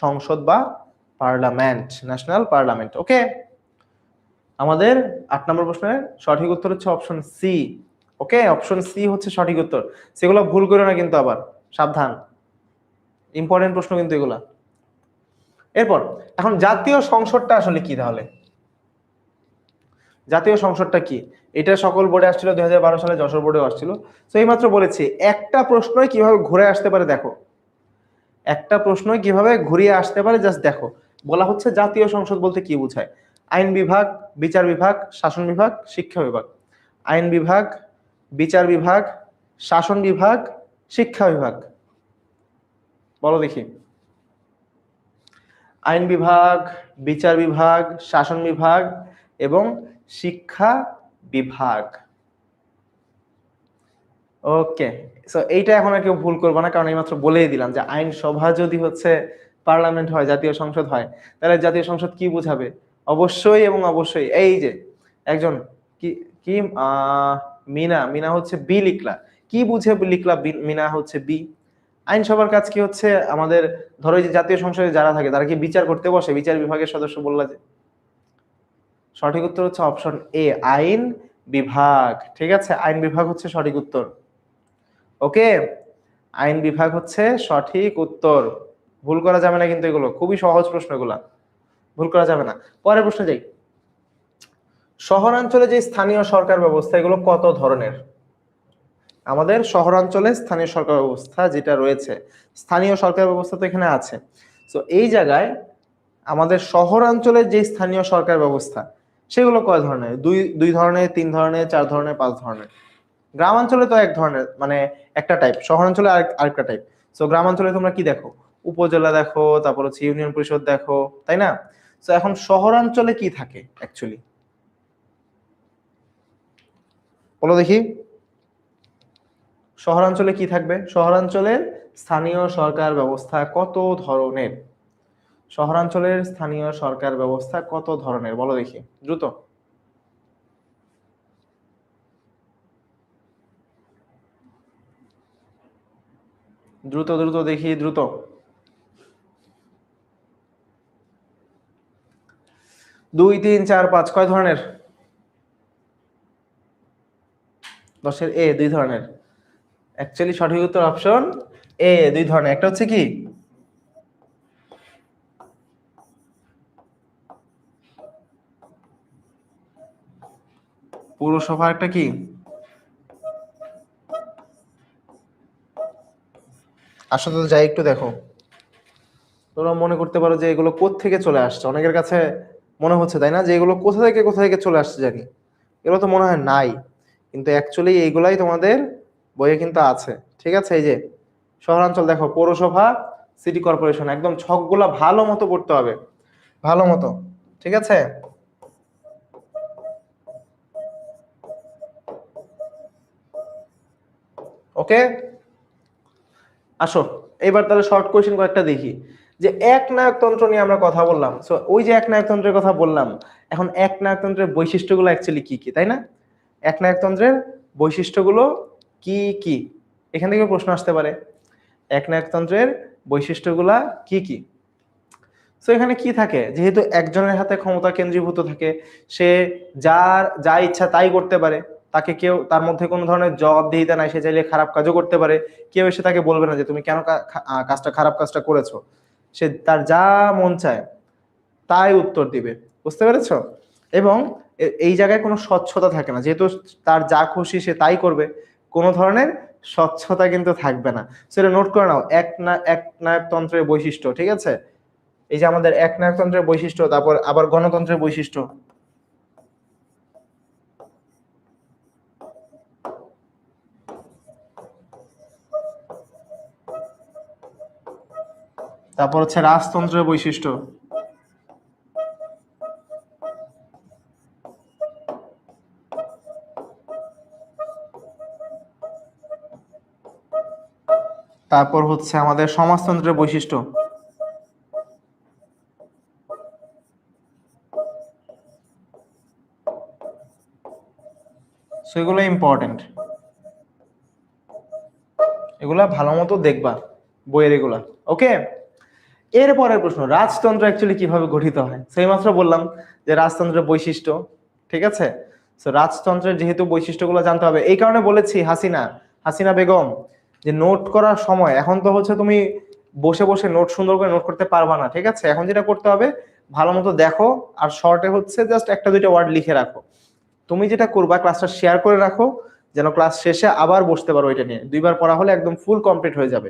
সংসদ বা পার্লামেন্ট, ন্যাশনাল পার্লামেন্ট। ওকে, আমাদের 8 নম্বর প্রশ্নের সঠিক উত্তর হচ্ছে অপশন সি। ওকে, অপশন সি হচ্ছে সঠিক উত্তর। সেগুলো ভুল করো না কিন্তু, আবার সাবধান, ইম্পর্টেন্ট প্রশ্ন কিন্তু এগুলা। এরপর এখন জাতীয় সংসদটা আসলে কি তাহলে? জাতীয় সংসদটা কি? এটা সকল বোর্ডে আসছিল, 2012 সালে যশোর বোর্ডেও আসছিল। তো এইমাত্র বলেছি একটা প্রশ্নই কিভাবে ঘুরে আসতে পারে দেখো, একটা প্রশ্নই কিভাবে ঘুরিয়ে আসতে পারে জাস্ট দেখো। বলা হচ্ছে জাতীয় সংসদ বলতে কি বোঝায়? আইন বিভাগ, বিচার বিভাগ, শাসন বিভাগ, শিক্ষা বিভাগ। আইন বিভাগ, বিচার বিভাগ, শাসন বিভাগ, শিক্ষা বিভাগ, বলো দেখি। আইন বিভাগ, বিচার বিভাগ, শাসন বিভাগ এবং শিক্ষা বিভাগ। ওকে, সো এইটা এখন আর কেউ ভুল করবো না, কারণ এইমাত্র বলেই দিলাম যে আইনসভা যদি হচ্ছে পার্লামেন্ট হয়, জাতীয় সংসদ হয়, তাহলে জাতীয় সংসদ কি বুঝাবে? অবশ্যই এবং অবশ্যই এই যে একজন কি কি মিনা, মিনা হচ্ছে বি লিখলা, কি বুঝে লিখলা মিনা হচ্ছে বি? আইনসভার কাজ কি হচ্ছে আমাদের, ধরো এই যে জাতীয় সংসদে যারা থাকে তারা কি বিচার করতে বসে? বিচার বিভাগের সদস্য বললা যে। সঠিক উত্তর হচ্ছে অপশন এ, আইন বিভাগ, ঠিক আছে, আইন বিভাগ হচ্ছে সঠিক উত্তর। ওকে, আইন বিভাগ হচ্ছে সঠিক উত্তর। ভুল করা যাবে না কিন্তু, এগুলো খুবই সহজ প্রশ্ন, এগুলা ভুল করা যাবে না। পরের প্রশ্নে যাই। শহরাঞ্চলে যে স্থানীয় সরকার ব্যবস্থা, এগুলো কত ধরনের? আমাদের শহরাঞ্চলে স্থানীয় সরকার ব্যবস্থা যেটা রয়েছে, স্থানীয় সরকার ব্যবস্থা তো এখানে আছে। তো এই জায়গায় আমাদের শহরাঞ্চলের যে স্থানীয় সরকার ব্যবস্থা, সেগুলো কয় ধরনের? দুই দুই ধরনের, 3 ধরনের, 4 ধরনের, 5 ধরনের? গ্রামাঞ্চলে তো এক ধরনের, মানে একটা টাইপ, শহরাঞ্চলে আরেকটা টাইপ। সো গ্রামাঞ্চলে তোমরা কি দেখো? উপজেলা দেখো, তারপর হচ্ছে ইউনিয়ন পরিষদ দেখো, তাই না? তো এখন শহরাঞ্চলে কি থাকে অ্যাকচুয়ালি, বলো দেখি। শহরাঞ্চলে কি থাকবে? শহরাঞ্চলের স্থানীয় সরকার ব্যবস্থা কত ধরনের? শহরাঞ্চলের স্থানীয় সরকার ব্যবস্থা কত ধরনের বলো দেখি দ্রুত। দ্রুত দ্রুত দেখি দ্রুত। 2 3 4 5 কয় ধরনের? 10-এর এ 2 ধরনের। অ্যাকচুয়ালি সঠিক উত্তর অপশন এ, 2 ধরনের। একটা হচ্ছে কি পৌরসভা, একটা কি আসলে তো যাই একটু দেখো। তোমরা মনে করতে পারো যে এগুলো কোত্থেকে চলে আসছে, অনেকের কাছে মনে হচ্ছে তাই না যে এগুলো কোথা থেকে চলে আসছে জানি, এগুলো তো মনে হয় নাই, কিন্তু অ্যাকচুয়ালি এইগুলাই তোমাদের বইয়ে কিন্তু আছে। ঠিক আছে, এই যে শহরাঞ্চল দেখো পৌরসভা, সিটি কর্পোরেশন, একদম ছকগুলা ভালো মতো পড়তে হবে, ভালো মতো। ঠিক আছে, ওকে আসো এবার তাহলে শর্ট কোয়েশ্চেন কয়েকটা দেখি। যে একনায়কতন্ত্র নিয়ে আমরা কথা বললাম, সো ওই যে একনায়কতন্ত্রের কথা বললাম, এখন একনায়কতন্ত্রের বৈশিষ্ট্যগুলো অ্যাকচুয়ালি কি কি, তাই না? একনায়কতন্ত্রের বৈশিষ্ট্যগুলো কি কি, এখান থেকে প্রশ্ন আসতে পারে একনায়কতন্ত্রের বৈশিষ্ট্যগুলা কি কি। সো এখানে কি থাকে, যেহেতু একজনের হাতে ক্ষমতা কেন্দ্রীভূত থাকে, সে যা ইচ্ছা তাই করতে পারে, তাকে কেউ তার মধ্যে কোনো ধরনের জবাবদিহিতা নাই, সে চাইলে খারাপ কাজও করতে পারে, কেউ এসে তাকে বলবে না যে তুমি কেন খারাপ কাজটা করেছো, সে তার যা মন চায় তাই উত্তর দিবে। বুঝতে পেরেছো? এবং এই জায়গায় কোনো স্বচ্ছতা থাকে না, যেহেতু তার যা খুশি সে তাই করবে, কোনো ধরনের স্বচ্ছতা কিন্তু থাকবে না। সেটা নোট করে নাও, একনায়কতন্ত্রের বৈশিষ্ট্য। ঠিক আছে, এই যে আমাদের একনায়কতন্ত্রের বৈশিষ্ট্য, তারপর আবার গণতন্ত্রের বৈশিষ্ট্য, তারপর হচ্ছে রাজতন্ত্রের বৈশিষ্ট্য, তারপর হচ্ছে আমাদের সমাজতন্ত্রের বৈশিষ্ট্য। সেগুলো ইম্পর্টেন্ট, এগুলা ভালো মতো দেখবা বইয়ের এগুলা। ওকে, এরপরের প্রশ্ন, রাজতন্ত্র অ্যাকচুয়ালি কিভাবে গঠিত হয়? সেই মাত্র বললাম যে রাজতন্ত্রের বৈশিষ্ট্য। ঠিক আছে, তো রাজতন্ত্রের যেহেতু বৈশিষ্ট্যগুলো জানতে হবে, এই কারণে বলেছি হাসিনা বেগম যে নোট করার সময়, এখন তো হচ্ছে তুমি বসে বসে নোট সুন্দর করে নোট করতে পারবা না। ঠিক আছে, এখন যেটা করতে হবে ভালো মতো দেখো, আর শর্টে হচ্ছে জাস্ট একটা দুইটা ওয়ার্ড লিখে রাখো। তুমি যেটা করবা ক্লাসটা শেয়ার করে রাখো, যেন ক্লাস শেষে আবার বসতে পারো এটা নিয়ে, 2বার পড়া হলে একদম ফুল কমপ্লিট হয়ে যাবে।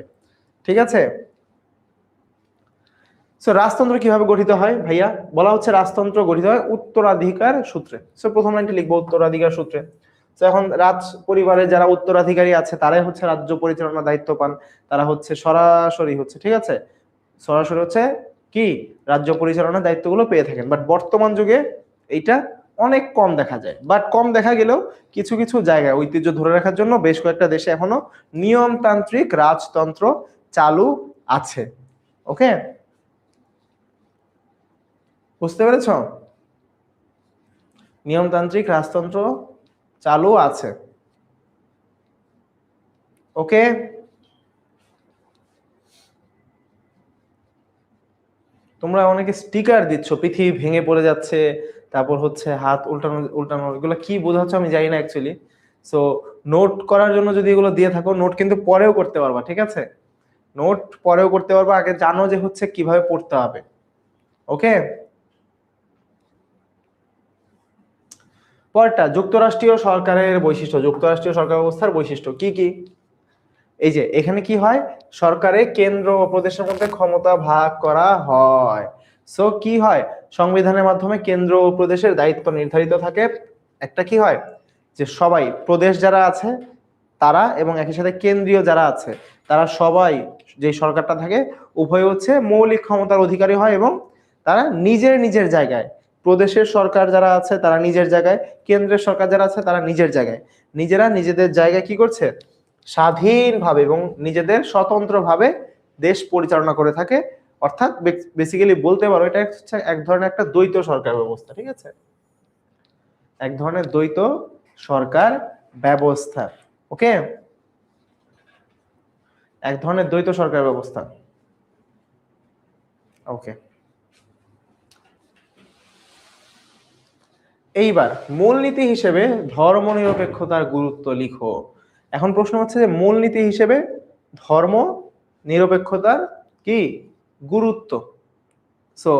ঠিক আছে, সো রাজতন্ত্র কিভাবে গঠিত হয় ভাইয়া? বলা হচ্ছে রাজতন্ত্র গঠিত হয় উত্তরাধিকার সূত্রে। সো প্রথম লাইনটি লিখবো উত্তরাধিকার সূত্রে। তো এখন রাজ পরিবারের যারা উত্তরাধিকারী আছে তারাই হচ্ছে রাজ্য পরিচালনার দায়িত্ব পান, তারা হচ্ছে সরাসরি হচ্ছে, ঠিক আছে, সরাসরি হচ্ছে কি রাজ্য পরিচালনার দায়িত্বগুলো পেয়ে থাকেন। বাট বর্তমান যুগে এইটা অনেক কম দেখা যায়, বাট কম দেখা গেলেও কিছু কিছু জায়গায় ঐতিহ্য ধরে রাখার জন্য বেশ কয়েকটা দেশে এখনো নিয়মতান্ত্রিক রাজতন্ত্র চালু আছে। ওকে, বুঝতে পেরেছ? নিয়মতান্ত্রিক রাজতন্ত্র চালু আছে। ওকে, তোমরা অনেকে স্টিকার দিচ্ছ পৃথিবী ভেঙে পড়ে যাচ্ছে, তারপর হচ্ছে হাত উল্টানো উল্টানো, এগুলো কি বোঝাচ্ছ আমি জানি না অ্যাকচুয়ালি। সো নোট করার জন্য যদি এগুলো দিয়ে থাকো, নোট কিন্তু পরেও করতে পারবা। ঠিক আছে, নোট পরেও করতে পারবা, আগে জানো যে হচ্ছে কিভাবে পড়তে হবে। ওকে, পরটা যুক্তরাষ্ট্রীয় সরকারের বৈশিষ্ট্য, যুক্তরাষ্ট্রীয় সরকার ব্যবস্থার বৈশিষ্ট্য কি কি। এই যে এখানে কি হয়, সরকারে কেন্দ্র ও প্রদেশের মধ্যে ক্ষমতা ভাগ করা হয়। সো কি হয়, সংবিধানের মাধ্যমে কেন্দ্র ও প্রদেশের দায়িত্ব নির্ধারিত থাকে। একটা কি হয় যে সবাই প্রদেশ যারা আছে তারা এবং একই সাথে কেন্দ্রীয় যারা আছে তারা সবাই, যে সরকারটা থাকে উভয় হচ্ছে মৌলিক ক্ষমতার অধিকারী হয়, এবং তারা নিজের নিজের জায়গায়, প্রদেশের সরকার যারা আছে তারা নিজের জায়গায়, কেন্দ্রের সরকার যারা আছে তারা নিজের জায়গায়, নিজেরা নিজেদের জায়গায় কি করছে, স্বাধীনভাবে এবং নিজেদের স্বতন্ত্রভাবে দেশ পরিচালনা করে থাকে, অর্থাৎ বেসিক্যালি বলতে পারো এটা হচ্ছে এক ধরনের একটা দ্বৈত সরকার ব্যবস্থা, ঠিক আছে, এক ধরনের দ্বৈত সরকার ব্যবস্থা। ওকে, এক ধরনের দ্বৈত সরকার ব্যবস্থা। ওকে, এইবার মূলনীতি হিসেবে ধর্মনিরপেক্ষতার গুরুত্ব লিখো। এখন প্রশ্ন হচ্ছে যে মূলনীতি হিসেবে ধর্ম নিরপেক্ষতার কি গুরুত্ব। সো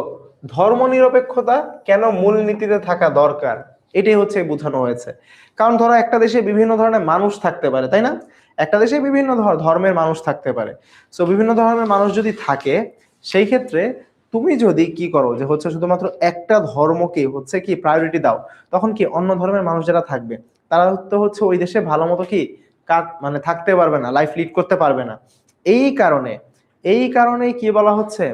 ধর্মনিরপেক্ষতা কেন মূলনীতিতে থাকা দরকার, এটাই হচ্ছে বোঝানো হয়েছে। কারণ ধরো একটা দেশে বিভিন্ন ধরনের মানুষ থাকতে পারে, তাই না? একটা দেশে বিভিন্ন ধর্মের মানুষ থাকতে পারে। সো বিভিন্ন ধর্মের মানুষ যদি থাকে, সেই ক্ষেত্রে তুমি যদি কি করো যে হচ্ছে শুধুমাত্র একটা ধর্মকে হচ্ছে কি প্রায়োরিটি দাও, তখন কি অন্য ধর্মের মানুষ যারা থাকবে তারা তো হচ্ছে ওই দেশে ভালো মতো কি মানে থাকতে পারবে না, লাইফ লিড করতে পারবে না। এই কারণে কি বলা হচ্ছে,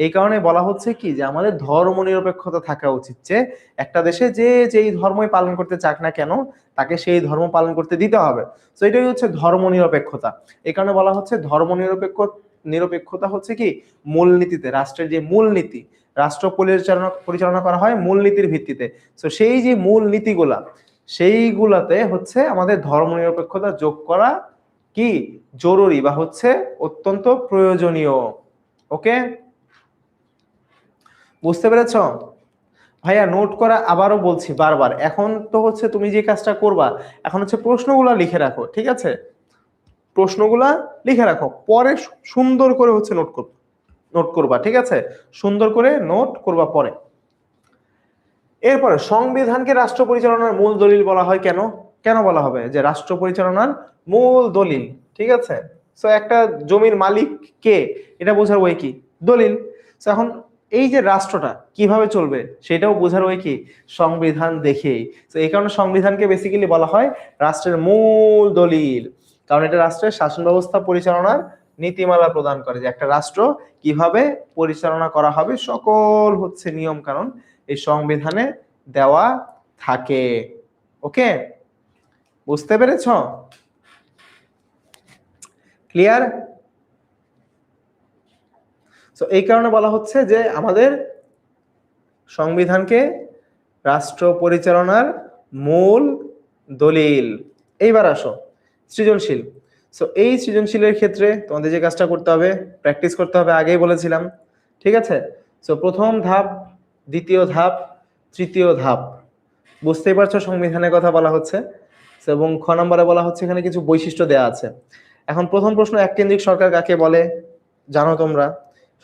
এই কারণে বলা হচ্ছে কি যে আমাদের ধর্ম নিরপেক্ষতা থাকা উচিত, যে একটা দেশে যে যেই ধর্মই পালন করতে চাক না কেন তাকে সেই ধর্ম পালন করতে দিতে হবে। তো এটাই হচ্ছে ধর্ম নিরপেক্ষতা। এই কারণে বলা হচ্ছে ধর্ম নিরপেক্ষতা হচ্ছে কি মূলনীতিতে, রাষ্ট্রের যে মূলনীতি, রাষ্ট্র পরিচালনা করা হয় মূলনীতির ভিত্তিতে। তো সেই যে মূলনীতিগুলা, সেইগুলাতে হচ্ছে আমাদের ধর্ম নিরপেক্ষতা যোগ করা কি জরুরি বা হচ্ছে অত্যন্ত প্রয়োজনীয়। ওকে, বুঝতে পেরেছ? ভাইয়া নোট করা আবারও বলছি বারবার, এখন তো হচ্ছে তুমি যে কাজটা করবা এখন হচ্ছে প্রশ্নগুলা লিখে রাখো, ঠিক আছে? প্রশ্নগুলা লিখে রাখো, পরে সুন্দর করে হচ্ছে নোট করবা, ঠিক আছে? সুন্দর করে নোট করবা পরে। এরপরে সংবিধানকে রাষ্ট্র পরিচালনার মূল দলিল বলা হয় কেন? কেন বলা হবে যে রাষ্ট্র পরিচালনার মূল দলিল? ঠিক আছে, সো একটা জমির মালিক কে এটা বোঝার ওই কি দলিল। সো এখন এই যে রাষ্ট্রটা কিভাবে চলবে সেটাও বোঝার ওই কি সংবিধান দেখেই। তো এই কারণে সংবিধানকে বেসিক্যালি বলা হয় রাষ্ট্রের মূল দলিল, কারণ এটা রাষ্ট্রের শাসন ব্যবস্থা পরিচালনার নীতিমালা প্রদান করে, যে একটা রাষ্ট্র কিভাবে পরিচালনা করা হবে সকল হচ্ছে নিয়ম কানুন এই সংবিধানে দেওয়া থাকে। ওকে, বুঝতে পেরেছ? ক্লিয়ার? তো এই কারণে বলা হচ্ছে যে আমাদের সংবিধানকে রাষ্ট্র পরিচালনার মূল দলিল। এইবার আসো সৃজনশীল। সো এই সৃজনশীলের ক্ষেত্রে তোমাদের যে কাজটা করতে হবে, প্র্যাকটিস করতে হবে, আগেই বলেছিলাম, ঠিক আছে? সো প্রথম ধাপ, দ্বিতীয় ধাপ, তৃতীয় ধাপ, বুঝতেই পারছো সংবিধানের কথা বলা হচ্ছে। এবং খ নম্বরে বলা হচ্ছে এখানে কিছু বৈশিষ্ট্য দেয়া আছে। এখন প্রথম প্রশ্ন, এককেন্দ্রিক সরকার কাকে বলে জানো তোমরা?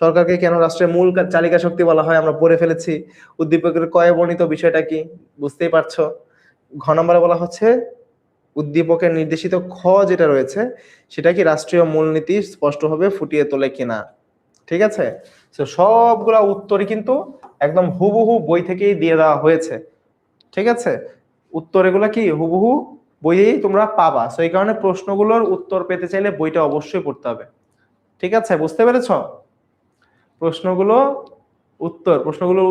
সরকারকে কেন রাষ্ট্রের মূল চালিকা শক্তি বলা হয় আমরা পড়ে ফেলেছি। উদ্দীপকের কয়ে বর্ণিত বিষয়টা কি বুঝতেই পারছো। ঘ নম্বরে বলা হচ্ছে উদ্দীপকের নির্দেশিত খ যেটা রয়েছে সেটা কি রাষ্ট্রীয় মূলনীতি স্পষ্টভাবে ফুটিয়ে তোলে কিনা। ঠিক আছে, তো সবগুলা উত্তরই কিন্তু একদম হুবহু বই থেকেই দিয়ে দেওয়া হয়েছে। ঠিক আছে, উত্তর এগুলা কি হুবহু বইয়েই তোমরা পাবা। সো এই কারণে প্রশ্নগুলোর উত্তর পেতে চাইলে বইটা অবশ্যই পড়তে হবে। ঠিক আছে, বুঝতে পেরেছ? প্রশ্নগুলোর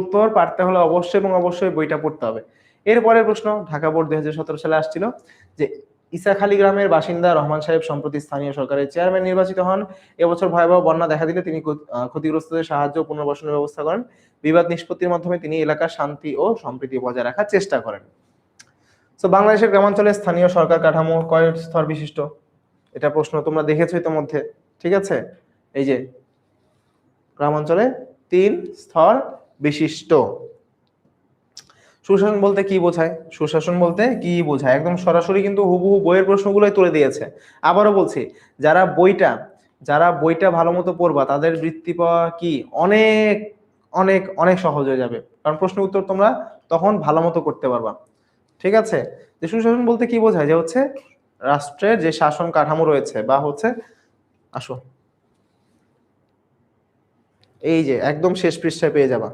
উত্তর পারতে হলে অবশ্যই এবং অবশ্যই বইটা পড়তে হবে। এরপরের প্রশ্ন ঢাকা বোর্ড 2017 সালে আসছিল যে ইসাখালী গ্রামের বাসিন্দা রহমান সাহেব সম্প্রতি স্থানীয় সরকারের চেয়ারম্যান নির্বাচিত হন। এবছর ভয়াবহ বন্যা দেখা দিলে তিনি ক্ষতিগ্রস্তদের সাহায্য ও পুনর্বাসনের ব্যবস্থা করেন। বিবাদ নিষ্পত্তির মাধ্যমে তিনি এলাকার শান্তি ও সম্প্রীতি বজায় রাখার চেষ্টা করেন। তো বাংলাদেশের গ্রামাঞ্চলে স্থানীয় সরকার কাঠামো কয় স্তর বিশিষ্ট? এটা প্রশ্ন তোমরা দেখেছো ইতিমধ্যে। ঠিক আছে, এই যে গ্রামাঞ্চলে 3 স্তর বিশিষ্ট। সুশাসন বলতে কি বোঝায়? সুশাসন বলতে কি বোঝায় একদম সরাসরি কিন্তু হুবহু বইয়ের প্রশ্নগুলোই তুলে দিয়েছে। আবারও বলছি, যারা বইটা ভালো মতো পড়বা তাদের বৃত্তি পাওয়া কি অনেক অনেক অনেক সহজ হয়ে যাবে, কারণ প্রশ্ন উত্তর তোমরা তখন ভালো মতো করতে পারবা। ঠিক আছে, যে সুশাসন বলতে কি বোঝায় যে হচ্ছে রাষ্ট্রের যে শাসন কাঠামো রয়েছে বা হচ্ছে, আসো এই যে একদম শেষ পৃষ্ঠায় পেয়ে যাবা,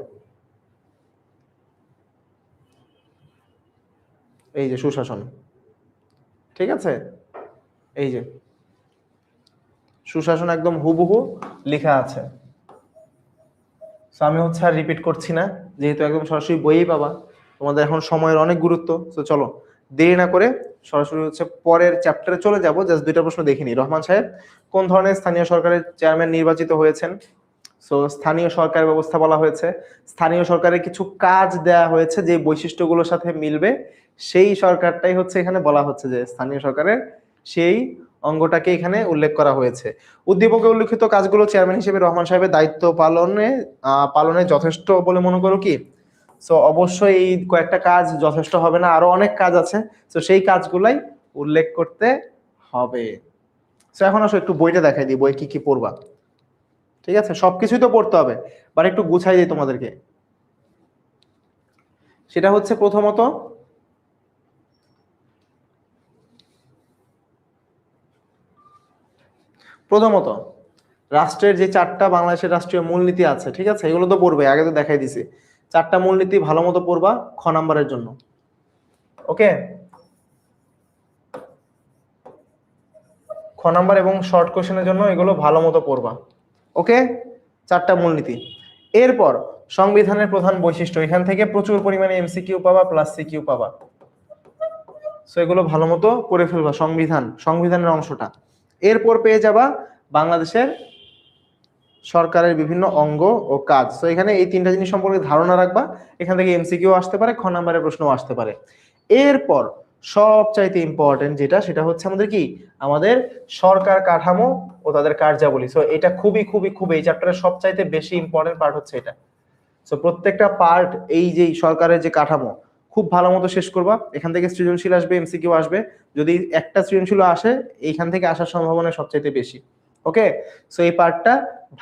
এই যে সুশাসন। ঠিক আছে, এই যে সুশাসন একদম হুবহু লেখা আছে। আমি হচ্ছে আর রিপিট করছি না, যেহেতু একদম সরাসরি বইয়েই পাবা। তোমাদের এখন সময়ের অনেক গুরুত্ব, তো চলো দেরি না করে সরাসরি হচ্ছে পরের চ্যাপ্টারে চলে যাব। জাস্ট 2টা প্রশ্ন দেখিনি। রহমান সাহেব কোন ধরনের স্থানীয় সরকারের চেয়ারম্যান নির্বাচিত হয়েছেন? সো স্থানীয় সরকার ব্যবস্থা বলা হয়েছে, স্থানীয় সরকারের কিছু কাজ দেয়া হয়েছে যে বৈশিষ্ট্যগুলোর সাথে মিলবে, সেই সরকারটাই হচ্ছে এখানে বলা হচ্ছে যে স্থানীয় সরকারের সেই অঙ্গটাকে এখানে উল্লেখ করা হয়েছে। উদ্দীপকে উল্লেখিত কাজগুলো চেয়ারম্যান হিসেবে রহমান সাহেবের দায়িত্ব পালনে যথেষ্ট বলে মনে করো কি? সো অবশ্যই এই কয়েকটা কাজ যথেষ্ট হবে না, আরো অনেক কাজ আছে, তো সেই কাজগুলাই উল্লেখ করতে হবে। সো এখন আসো একটু বইটা দেখাই দিই, বই কি কি পড়বা। ঠিক আছে, সবকিছুই তো পড়তে হবে, বাট একটু গুছাই দিই তোমাদেরকে। সেটা হচ্ছে প্রথমত রাষ্ট্রের যে 4টা বাংলাদেশের রাষ্ট্রীয় মূলনীতি আছে, ঠিক আছে, এগুলো তো পড়বে, আগে তো দেখাই দিছি। 4টা মূলনীতি ভালো মতো পড়বা খ নাম্বারের জন্য। ওকে, খ নাম্বার এবং শর্ট কোশ্চেনের জন্য এগুলো ভালো মতো পড়বা। ওকে, 4টা মূলনীতি। এরপর সংবিধানের প্রধান বৈশিষ্ট্য, এখান থেকে প্রচুর পরিমাণে এমসিকিউ পাবা প্লাস সিকিউ পাবা, সো এগুলো ভালো মতো পড়ে ফেলবা। সংবিধানের অংশটা। এরপর পেয়ে যাবা বাংলাদেশের সরকারের বিভিন্ন অঙ্গ ও কাজ। তো এখানে এই 3টা জিনিস সম্পর্কে ধারণা রাখবা, এখান থেকে এমসিকিউ আসতে পারে, খ নাম্বারের প্রশ্নও আসতে পারে। এরপর সবচাইতে ইম্পর্টেন্ট যেটা, সেটা হচ্ছে আমাদের কি, আমাদের সরকার কাঠামো ও তাদের কার্যাবলী। সো এটা খুবই খুবই খুবই এই চ্যাপ্টারের সবচাইতে বেশি ইম্পর্টেন্ট পার্ট হচ্ছে এটা। সো প্রত্যেকটা পার্ট, এই যে সরকারের যে কাঠামো, খুব ভালো মতো শেষ করবা। এখান থেকে সৃজনশীল আসবে, এমসিকিউ আসবে, যদি একটা সৃজনশীল আসে এইখান থেকে আসার সম্ভাবনা সবচাইতে বেশি। ওকে, সো এই পার্টটা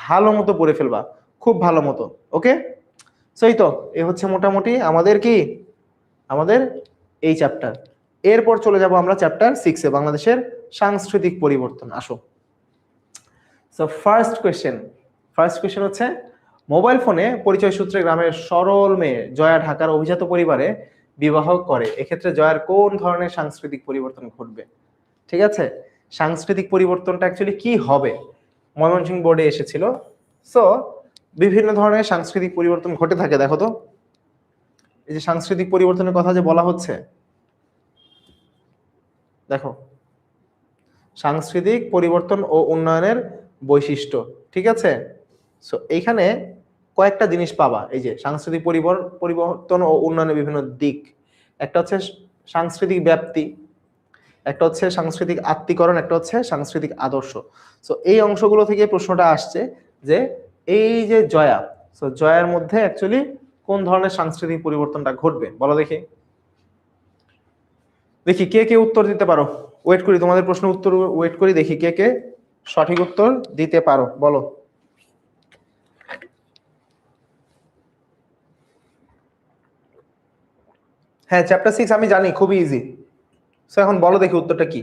ভালো মতো পড়ে ফেলবা, খুব ভালো মতো। ওকে, সো এই তো, এই হচ্ছে মোটামুটি আমাদের এই চ্যাপ্টার। এরপর চলে যাব আমরা চ্যাপ্টার 6-এ, বাংলাদেশের সাংস্কৃতিক পরিবর্তন। আসো, সো ফার্স্ট কোয়েশ্চেন হচ্ছে, মোবাইল ফোনে পরিচয় সূত্রে গ্রামের সরল মেয়ে জয়া ঢাকার অভিজাত পরিবারে বিবাহ করে, এক্ষেত্রে জয়ার কোন ধরনের সাংস্কৃতিক পরিবর্তন ঘটবে? ঠিক আছে, সাংস্কৃতিক পরিবর্তনটা অ্যাকচুয়ালি কি হবে, ময়মনসিংহ বোর্ডে এসেছিল। সো বিভিন্ন ধরনের সাংস্কৃতিক পরিবর্তন ঘটে থাকে। দেখো তো, এই যে সাংস্কৃতিক পরিবর্তনের কথা যে বলা হচ্ছে, দেখো, সাংস্কৃতিক পরিবর্তন ও উন্নয়নের বৈশিষ্ট্য, ঠিক আছে। সো এইখানে কয়েকটা জিনিস পাবা, এই যে সাংস্কৃতিক পরিবর্তন ও উন্নয়নের বিভিন্ন দিক। একটা হচ্ছে সাংস্কৃতিক ব্যাপ্তি, একটা হচ্ছে সাংস্কৃতিক আত্মীকরণ, একটা হচ্ছে সাংস্কৃতিক আদর্শ। সো এই অংশগুলো থেকে প্রশ্নটা আসছে যে এই যে জয়া, সো জয়ার মধ্যে অ্যাকচুয়ালি কোন ধরনের সাংস্কৃতিক পরিবর্তনটা ঘটবে বলো দেখি। দেখি কে কে উত্তর দিতে পারো, ওয়েট করি, তোমাদের প্রশ্ন উত্তর ওয়েট করি, দেখি কে কে সঠিক উত্তর দিতে পারো, বলো। হ্যাঁ, চ্যাপ্টার 6 আমি জানি, খুবই ইজি। সো এখন বলো দেখি উত্তরটা কি।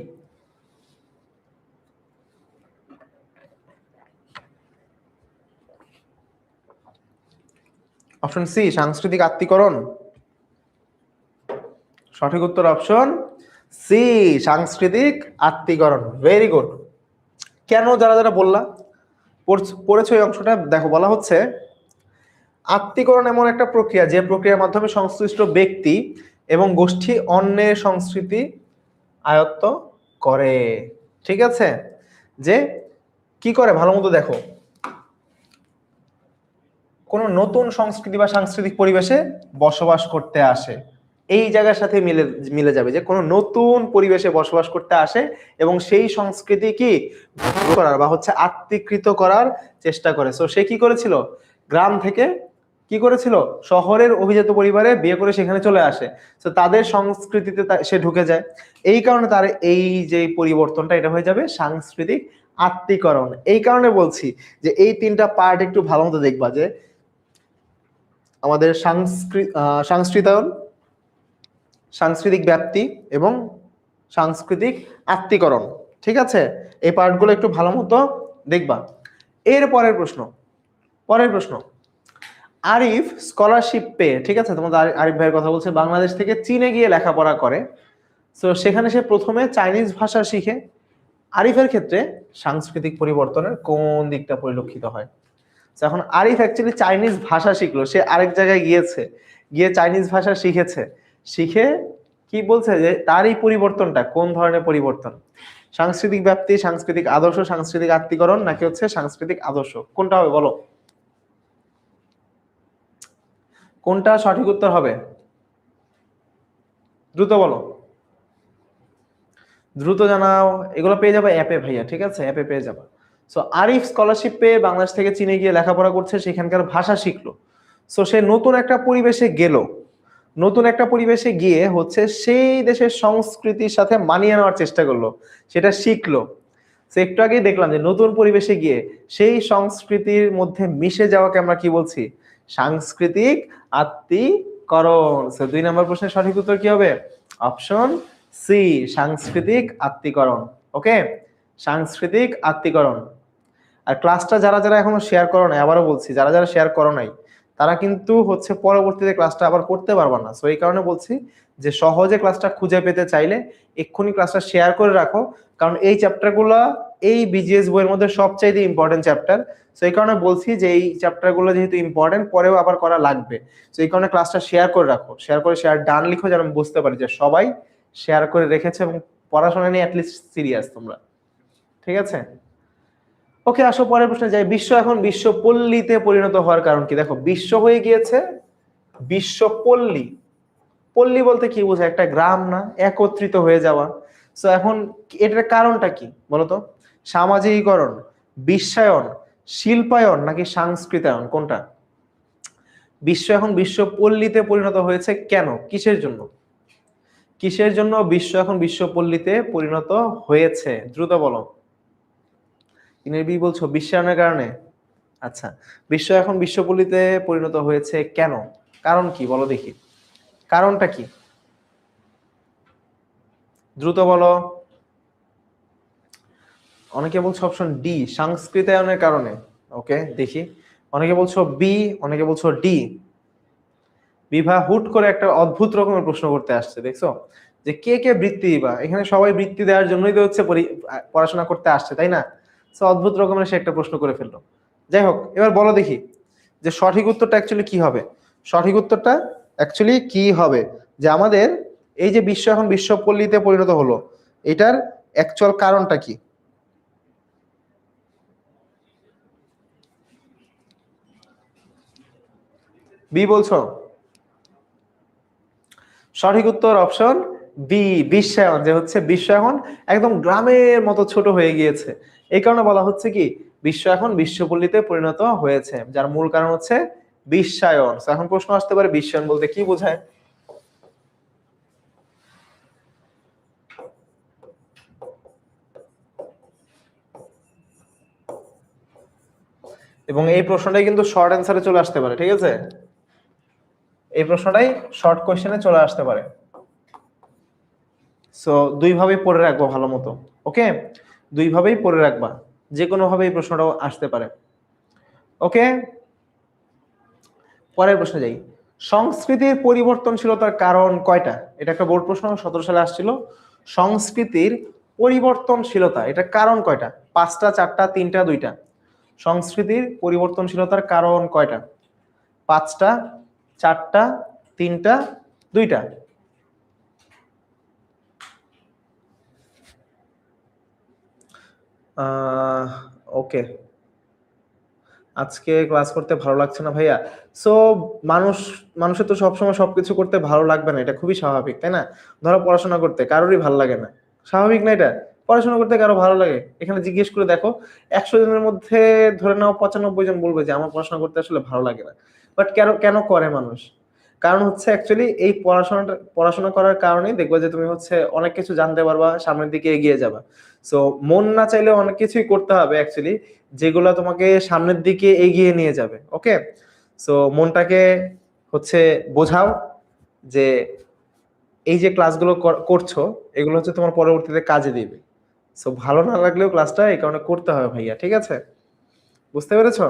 অপশন সি, সাংস্কৃতিক আত্মীকরণ। সঠিক উত্তর অপশন সি, সাংস্কৃতিক আত্মীকরণ। Very good. কেন, যারা যারা বললা পড়েছো এই অংশটা, দেখো বলা হচ্ছে আত্মীকরণ এমন একটা প্রক্রিয়া যে প্রক্রিয়ার মাধ্যমে সংশ্লিষ্ট ব্যক্তি এবং গোষ্ঠী অন্যের সংস্কৃতি আয়ত্ত করে। ঠিক আছে, যে কি করে ভালো মতো দেখো, কোন নতুন সংস্কৃতি বা সাংস্কৃতিক পরিবেশে বসবাস করতে আসে, এই জায়গার সাথে মিলে মিলে যাবে যে কোনো নতুন পরিবেশে বসবাস করতে আসে এবং সেই সংস্কৃতি কি করার বা হচ্ছে আত্মীকৃত করার চেষ্টা করে। সো সে কি করেছিল, গ্রাম থেকে কি করেছিল, শহরের অভিজাত পরিবারে বিয়ে করে সেখানে চলে আসে। তো তাদের সংস্কৃতিতে সে ঢুকে যায়, এই কারণে তার এই যে পরিবর্তনটা, এটা হয়ে যাবে সাংস্কৃতিক আত্মীকরণ। এই কারণে বলছি যে এই 3টা পার্ট একটু ভালো মতো দেখবা, যে আমাদের সংস্কৃতায়ন, সাংস্কৃতিক ব্যাপ্তি এবং সাংস্কৃতিক আত্মীকরণ। ঠিক আছে, এই পার্টগুলো একটু ভালো মতো দেখবা। এর পরের প্রশ্ন, আরিফ স্কলারশিপ পেয়ে, ঠিক আছে, তোমাদের আরিফ ভাইয়ের কথা বলছে, বাংলাদেশ থেকে চীনে গিয়ে লেখাপড়া করে। তো সেখানে সে প্রথমে চাইনিজ ভাষা শিখে। আরিফের ক্ষেত্রে সাংস্কৃতিক পরিবর্তনের কোন দিকটা পরিলক্ষিত হয়? এখন আরিফ অ্যাকচুয়ালি চাইনিজ ভাষা শিখলো, সে আরেক জায়গায় গিয়ে চাইনিজ ভাষা শিখে কি বলছে যে তার এই পরিবর্তনটা কোন ধরনের পরিবর্তন, সাংস্কৃতিক ব্যাপ্তি, সাংস্কৃতিক আদর্শ, সাংস্কৃতিক আত্মীকরণ, নাকি হচ্ছে সাংস্কৃতিক আদর্শ, কোনটা হবে বলো। কোনটা সঠিক উত্তর হবে? দ্রুত বলো, দ্রুত জানাও। এগুলো পেয়ে যাবে অ্যাপে ভাইয়া, ঠিক আছে, অ্যাপে পেয়ে যাবে। সো আরিফ স্কলারশিপ পেয়ে বাংলাদেশ থেকে চীনে গিয়ে লেখাপড়া করছে, সেখানকার ভাষা শিখলো। সো সে নতুন একটা পরিবেশে গেল, নতুন একটা পরিবেশে গিয়ে হচ্ছে সেই দেশের সংস্কৃতির সাথে মানিয়ে নেওয়ার চেষ্টা করলো, সেটা শিখলো। তো একটু আগেই দেখলাম যে নতুন পরিবেশে গিয়ে সেই সংস্কৃতির মধ্যে মিশে যাওয়াকে আমরা কি বলছি? সাংস্কৃতিক আত্মীকরণ। সো 2 নম্বর প্রশ্নের সঠিক উত্তর কি হবে? অপশন সি, সাংস্কৃতিক আত্মীকরণ। ওকে, সাংস্কৃতিক আত্মীকরণ। আর ক্লাসটা যারা যারা এখনো শেয়ার করো নাই, আবারও বলছি, যারা যারা শেয়ার করো নাই তারা কিন্তু হচ্ছে পরবর্তীতে ক্লাসটা আবার করতে পারবা না। সো এই কারণে বলছি যে সহজে ক্লাসটা খুঁজে পেতে চাইলে এক্ষুনি ক্লাসটা শেয়ার করে রাখো, কারণ এই চ্যাপ্টারগুলো এই বিজিএস বইয়ের মধ্যে সবচাইতে ইম্পর্টেন্ট চ্যাপ্টার। সো এই কারণে বলছি যে এই চ্যাপ্টারগুলো যেহেতু ইম্পর্টেন্ট, পরেও আবার করা লাগবে। সো এই কারণে ক্লাসটা শেয়ার করে রাখো, শেয়ার করে শেয়ার ডান লিখো, যেন আমি বুঝতে পারি যে সবাই শেয়ার করে রেখেছে এবং পড়াশোনা নিয়ে অ্যাটলিস্ট সিরিয়াস তোমরা, ঠিক আছে? ওকে, আসো পরের প্রশ্নে যাই। বিশ্ব এখন বিশ্বপল্লীতে পরিণত হওয়ার কারণ কি? দেখো, বিশ্ব হয়ে গিয়েছে বিশ্বপল্লী। পল্লী বলতে কি বোঝায়? একটা গ্রাম না, একত্রিত হয়ে যাওয়া। সো এখন এটার কারণটা কি বলতো? সামাজিকীকরণ, বিশ্বায়ন, শিল্পায়ন নাকি সংস্কৃতায়ন, কোনটা? বিশ্ব এখন বিশ্বপল্লীতে পরিণত হয়েছে কেন? কিসের জন্য? কিসের জন্য বিশ্ব এখন বিশ্বপল্লীতে পরিণত হয়েছে? দ্রুত বলো। বি বলছো বিশ্বায়নের কারণে। আচ্ছা, বিশ্ব এখন বিশ্বপল্লীতে পরিণত হয়েছে কেন? কারণ কি বলো দেখি, কারণটা কি? দ্রুত বলো। অনেকে বলছো অপশন ডি, সংস্কৃতায়নের কারণে। ওকে, দেখি। অনেকে বলছো বি, অনেকে বলছো ডি। বিভা হুট করে একটা অদ্ভুত রকমের প্রশ্ন করতে আসছে, দেখছো? যে কে কে বৃত্তি দিবা? এখানে সবাই বৃত্তি দেওয়ার জন্যই তো হচ্ছে পড়াশোনা করতে আসছে, তাই না? সো অদ্ভুত রকমের সে একটা প্রশ্ন করে ফেললো। যাই হোক, এবার বলো দেখি যে সঠিক উত্তরটা অ্যাকচুয়ালি কি হবে। সঠিক উত্তরটা অ্যাকচুয়ালি কি হবে? যে আমাদের এই যে বিশ্ব এখন বিশ্বপল্লীতে পরিণত হলো, এটার অ্যাকচুয়াল কারণটা কি? বি বলছো? সঠিক উত্তর অপশন বি, বিশ্বায়ন। যে হচ্ছে বিশ্ব এখন একদম গ্রামের মতো ছোট হয়ে গিয়েছে, এই কারণে বলা হচ্ছে কি বিশ্ব এখন বিশ্বপল্লীতে পরিণত হয়েছে, যার মূল কারণ হচ্ছে বিশ্বায়ন। এখন প্রশ্ন আসতে পারে বিশ্বায়ন বলতে কি বোঝায়? এবং এই প্রশ্নটাই কিন্তু শর্ট অ্যান্সারে চলে আসতে পারে, ঠিক আছে? এই প্রশ্নটাই শর্ট কোশ্চেনে চলে আসতে পারে। সো দুই ভাবেই পড়ে রাখবো ভালো মতো। ওকে, দুই ভাবেই পড়ে রাখবা, যে কোনো ভাবে এই প্রশ্নটাও আসতে পারে। ওকে, পরের প্রশ্নে যাই। সংস্কৃতির পরিবর্তনশীলতার কারণ কয়টা? এটা একটা বোর্ড প্রশ্ন, 17 সালে আসছিল। সংস্কৃতির পরিবর্তনশীলতা, এটা কারণ কয়টা? 5টা, 4টা, 3টা, 2টা? সংস্কৃতির পরিবর্তনশীলতার কারণ কয়টা? 5টা, 4টা, 3টা, 2টা? ওকে, আজকে ক্লাস করতে ভালো লাগছে না ভাইয়া। সো মানুষের তো সবসময় সবকিছু করতে ভালো লাগবে না, এটা খুবই স্বাভাবিক, তাই না? ধরো পড়াশোনা করতে কারোরই ভালো লাগে না, স্বাভাবিক না এটা? পড়াশোনা করতে কারো ভালো লাগে? এখানে জিজ্ঞেস করে দেখো, 100 জনের মধ্যে ধরে নাও 95 জন বলবে যে আমার পড়াশোনা করতে আসলে ভালো লাগে না। বাট কেন কেন করে মানুষ? কারণ হচ্ছে অ্যাকচুয়ালি এই পড়াশোনা করার কারণেই দেখবে যে তুমি হচ্ছে অনেক কিছু জানতে পারবা, সামনের দিকে এগিয়ে যাবা। সো মন না চাইলেও অনেক কিছুই করতে হবে অ্যাকচুয়ালি, যেগুলো তোমাকে সামনের দিকে এগিয়ে নিয়ে যাবে। ওকে, সো মনটাকে হচ্ছে বোঝাও যে এই যে ক্লাসগুলো করছো, এগুলো হচ্ছে তোমার পরবর্তীতে কাজে দিবে। সো ভালো না লাগলেও ক্লাসটা এই কারণে করতে হবে ভাইয়া, ঠিক আছে? বুঝতে পেরেছো?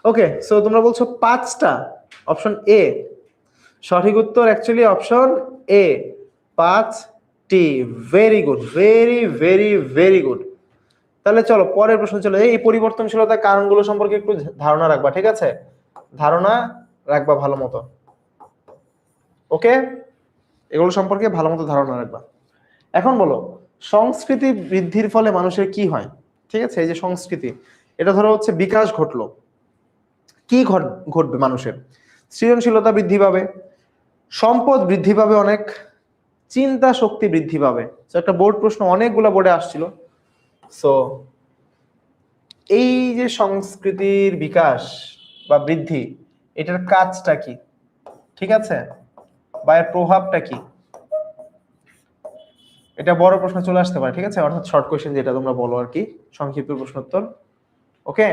ওকে, সো তোমরা বলছো 5টা, অপশন এ। সঠিক উত্তর অ্যাকচুয়ালি অপশন এ, 5টি। Very good, very very very good. তাহলে চলো পরের প্রশ্ন চলে যাই। এই পরিবর্তনশীলতার কারণগুলো সম্পর্কে একটু ধারণা রাখবা, ঠিক আছে? ধারণা রাখবা ভালো মতো। ওকে, এগুলো সম্পর্কে ভালো মতো ধারণা রাখবা। এখন বলো, সংস্কৃতি বৃদ্ধির ফলে মানুষের কি হয়? ঠিক আছে, এই যে সংস্কৃতি, এটা ধরো হচ্ছে বিকাশ ঘটলো, কি ঘটবে মানুষের? সৃজনশীলতা বৃদ্ধি পাবে, সম্পদ বৃদ্ধি পাবে, অনেক চিন্তা শক্তি বৃদ্ধি পাবে। তো একটা বোর্ড প্রশ্ন অনেকগুলো বোর্ডে আসছিল। সো এই যে সংস্কৃতির বিকাশ বা বৃদ্ধি, এটার কাজটা কি, ঠিক আছে, বা এর প্রভাবটা কি, এটা বড় প্রশ্ন চলে আসতে পারে, ঠিক আছে, অর্থাৎ শর্ট কোয়েশ্চেন যেটা তোমরা বলো আর কি, সংক্ষিপ্ত প্রশ্নোত্তর। ওকে,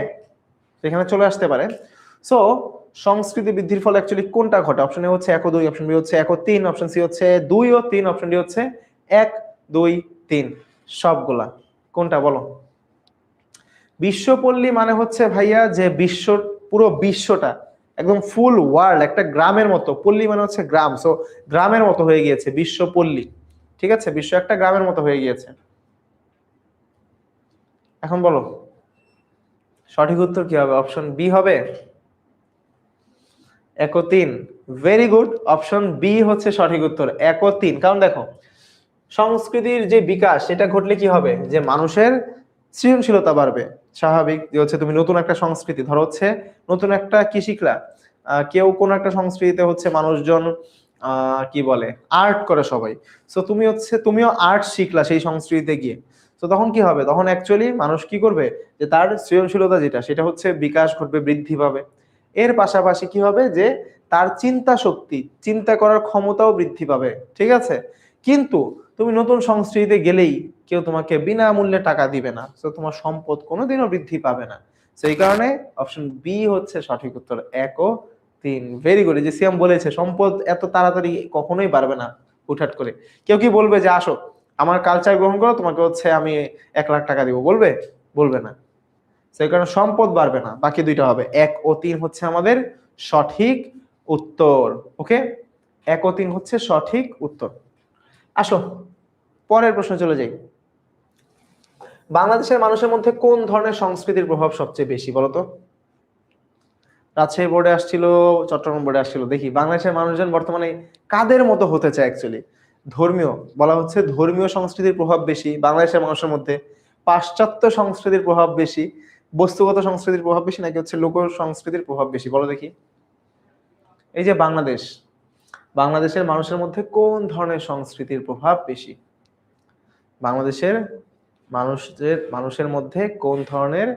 এখানে চলে আসতে পারে। সো সংস্কৃতি বৃদ্ধির ফলে অ্যাকচুয়ালি কোনটা ঘটে? অপশন এ হচ্ছে 1 ও 2, অপশন বি হচ্ছে 1 ও 3, অপশন সি হচ্ছে 2 ও 3, অপশন ডি হচ্ছে 1 2 3। সবগুলা কোনটা বলো? বিশ্বপল্লী মানে হচ্ছে ভাইয়া যে বিশ্ব, পুরো বিশ্বটা একদম ফুল ওয়ার্ল্ড একটা গ্রামের মতো, পল্লী মানে হচ্ছে গ্রাম, সো গ্রামের মতো হয়ে গিয়েছে বিশ্বপল্লী, ঠিক আছে, বিশ্ব একটা গ্রামের মতো হয়ে গিয়েছে। এখন বলো সঠিক উত্তর কি হবে? অপশন বি হবে 1 ও 3। ভেরি গুড, অপশন বি হচ্ছে সঠিক উত্তর, 1 ও 3। কারণ দেখো সংস্কৃতির যে বিকাশ সেটা ঘটলে কি হবে, যে মানুষের সৃজনশীলতা বাড়বে। স্বাভাবিক যে হচ্ছে তুমি নতুন একটা সংস্কৃতি, ধরো হচ্ছে নতুন একটা কি শিখলা, কেউ কোন একটা সংস্কৃতিতে হচ্ছে মানুষজন কি বলে আর্ট করে সবাই, সো তুমি হচ্ছে তুমিও আর্ট শিখলা সেই সংস্কৃতিতে গিয়ে। তো তখন কি হবে, তখন অ্যাকচুয়ালি মানুষ কি করবে, যে তার সৃজনশীলতা যেটা সেটা হচ্ছে বিকাশ ঘটবে, বৃদ্ধি পাবে। এর পাশাপাশি কি হবে, যে তার চিন্তা শক্তি, চিন্তা করার ক্ষমতাও বৃদ্ধি পাবে, ঠিক আছে। কিন্তু তুমি নতুন সংস্কৃতিতে গেলেই কেউ তোমাকে বিনামূল্যে টাকা দিবে না, তো তোমার সম্পদ কোনোদিনও বৃদ্ধি পাবে না। তো এই কারণে অপশন বি হচ্ছে সঠিক উত্তর, 1 ও 3। Very good. যে সিয়াম বলেছে সম্পদ এত তাড়াতাড়ি কখনোই বাড়বে না হুটহাট করে। কেউ কি বলবে যে আসো আমার কালচার গ্রহণ করো, তোমাকে হচ্ছে আমি 1 লাখ টাকা দিব, বলবে? বলবে না। সেই কারণে সম্পদ বাড়বে না, বাকি দুইটা হবে। 1 ও 3 হচ্ছে আমাদের সঠিক উত্তর। ওকে, 1 ও 3 হচ্ছে সঠিক উত্তর। আসো পরের প্রশ্ন চলে যাই। বাংলাদেশের মানুষের মধ্যে কোন ধরনের সংস্কৃতির প্রভাব সবচেয়ে বেশি বলতো? রাজশাহী বোর্ডে আসছিল, চট্টগ্রাম বোর্ডে আসছিল। দেখি বাংলাদেশের মানুষজন বর্তমানে কাদের মতো হতে চায় অ্যাকচুয়ালি। ধর্মীয়, বলা হচ্ছে ধর্মীয় সংস্কৃতির প্রভাব বেশি বাংলাদেশের মানুষের মধ্যে, পাশ্চাত্য সংস্কৃতির প্রভাব বেশি, বস্তুগত সংস্কৃতির প্রভাব বেশি, নাকি হচ্ছে লোক সংস্কৃতির প্রভাব বেশি, বলো দেখি। এই যে বাংলাদেশের মানুষের মধ্যে কোন ধরনের সংস্কৃতির প্রভাব বেশি? বাংলাদেশের মানুষের মধ্যে কোন ধরনের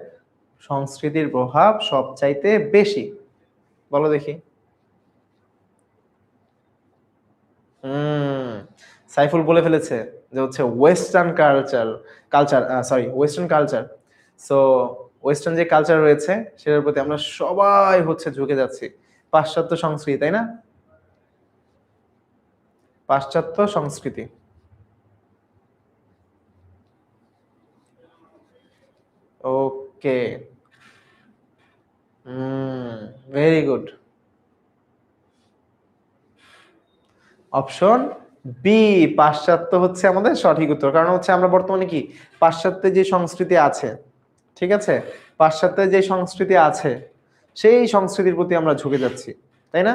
সংস্কৃতির প্রভাব সবচাইতে বেশি, বলো দেখি। সাইফুল বলে ফেলেছে যে হচ্ছে western western culture. So western যে কালচার রয়েছে সেটার প্রতি আমরা সবাই হচ্ছে ঝুঁকে যাচ্ছি, পাশ্চাত্য সংস্কৃতি, তাই না? পাশ্চাত্য সংস্কৃতি। ওকে, ভেরি গুড। অপশন বি পাশ্চাত্য হচ্ছে আমাদের সঠিক উত্তর। কারণ হচ্ছে আমরা বর্তমানে কি পাশ্চাত্যের যে সংস্কৃতি আছে, ঠিক আছে, পাশ্চাত্যের যে সংস্কৃতি আছে সেই সংস্কৃতির প্রতি আমরা ঝুঁকে যাচ্ছি, তাই না?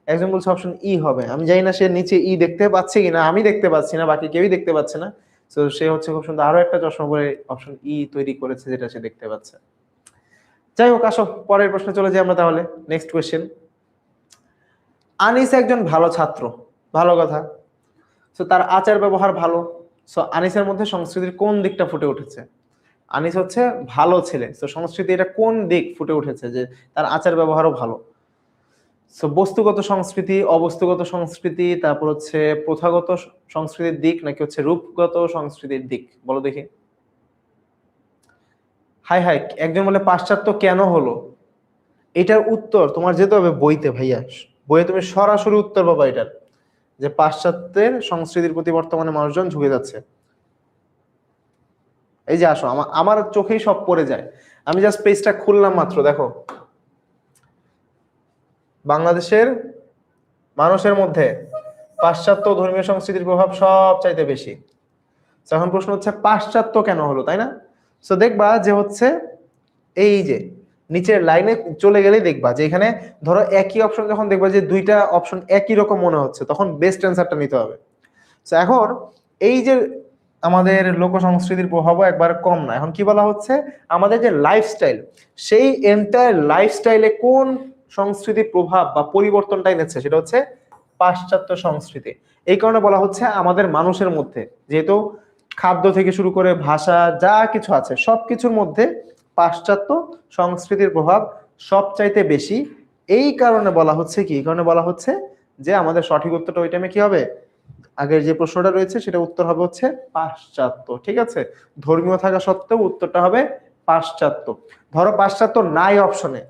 একজন বলছে অপশন ই হবে, আমি জানি না সে নিচে ই দেখতে পাচ্ছে কিনা, আমি দেখতে পাচ্ছি না, বাকি কেউই দেখতে পাচ্ছে না। তো সে হচ্ছে খুব সুন্দর আরো একটা চশমা পরে অপশন ই তৈরি করেছে, যেটা সে দেখতে পাচ্ছে। যাই হোক, আসো পরের প্রশ্নে চলে যাই আমরা তাহলে। Next question. আনিস একজন ভালো ছাত্র, ভালো কথা। সো তার আচার ব্যবহার ভালো। সো আনিসের মধ্যে সংস্কৃতির কোন দিকটা ফুটে উঠেছে? আনিস হচ্ছে ভালো ছেলে, তো সংস্কৃতি এটা কোন দিক ফুটে উঠেছে, যে তার আচার ব্যবহারও ভালো? সো বস্তুগত সংস্কৃতি, অবস্তুগত সংস্কৃতি, তারপর হচ্ছে প্রথাগত সংস্কৃতির দিক, নাকি হচ্ছে রূপগত সংস্কৃতির দিক, বলো দেখি। হাই হাই, একজন বলে পাশ্চাত্য কেন হলো? এটার উত্তর তোমার যেতে হবে বইতে ভাইয়া, বইয়ে তুমি সরাসরি উত্তর পাবা এটার, যে পাশ্চাত্যের সংস্কৃতির প্রতি বর্তমানে মানুষজন ঝুঁকে যাচ্ছে। এই যে আসো, আমার চোখেই সব পড়ে যায়। আমি জাস্ট পেজটা খুললাম মাত্র, দেখো বাংলাদেশের মানুষের মধ্যে পাশ্চাত্য ধর্মীয় সংস্কৃতির প্রভাব সব চাইতে বেশি। এখন প্রশ্ন হচ্ছে পাশ্চাত্য কেন হলো, তাই না? সো দেখবা যে হচ্ছে এই যে নিচের লাইনে চলে গেলেই দেখবা যে এখানে ধরো একই অপশন, যখন দেখবা যে দুইটা অপশন একই রকম মনে হচ্ছে, তখন বেস্ট অ্যান্সারটা নিতে হবে। সো এখন এই যে আমাদের লোক সংস্কৃতির প্রভাবও একবার কম না। এখন কি বলা হচ্ছে, আমাদের যে লাইফস্টাইল, সেই এন্টায়ার লাইফস্টাইলে কোন সংস্কৃতির প্রভাব বা পরিবর্তনটা এনেছে, সেটা হচ্ছে পাশ্চাত্য সংস্কৃতি। এই কারণে বলা হচ্ছে আমাদের মানুষের মধ্যে, যেহেতু খাদ্য থেকে শুরু করে ভাষা যা কিছু আছে সবকিছুর মধ্যে পাশ্চাত্য সংস্কৃতির প্রভাব সবচাইতে বেশি। এই কারণে বলা হচ্ছে কি, এই কারণে বলা হচ্ছে যে আমাদের সঠিক উত্তরটা ওই টাইমে কি হবে, আগের যে প্রশ্নটা রয়েছে সেটা উত্তর হবে হচ্ছে পাশ্চাত্য। ঠিক আছে, ধর্মীয় থাকা সত্ত্বেও উত্তরটা হবে পাশ্চাত্য। ধরো পাশ্চাত্য নাই অপশনে,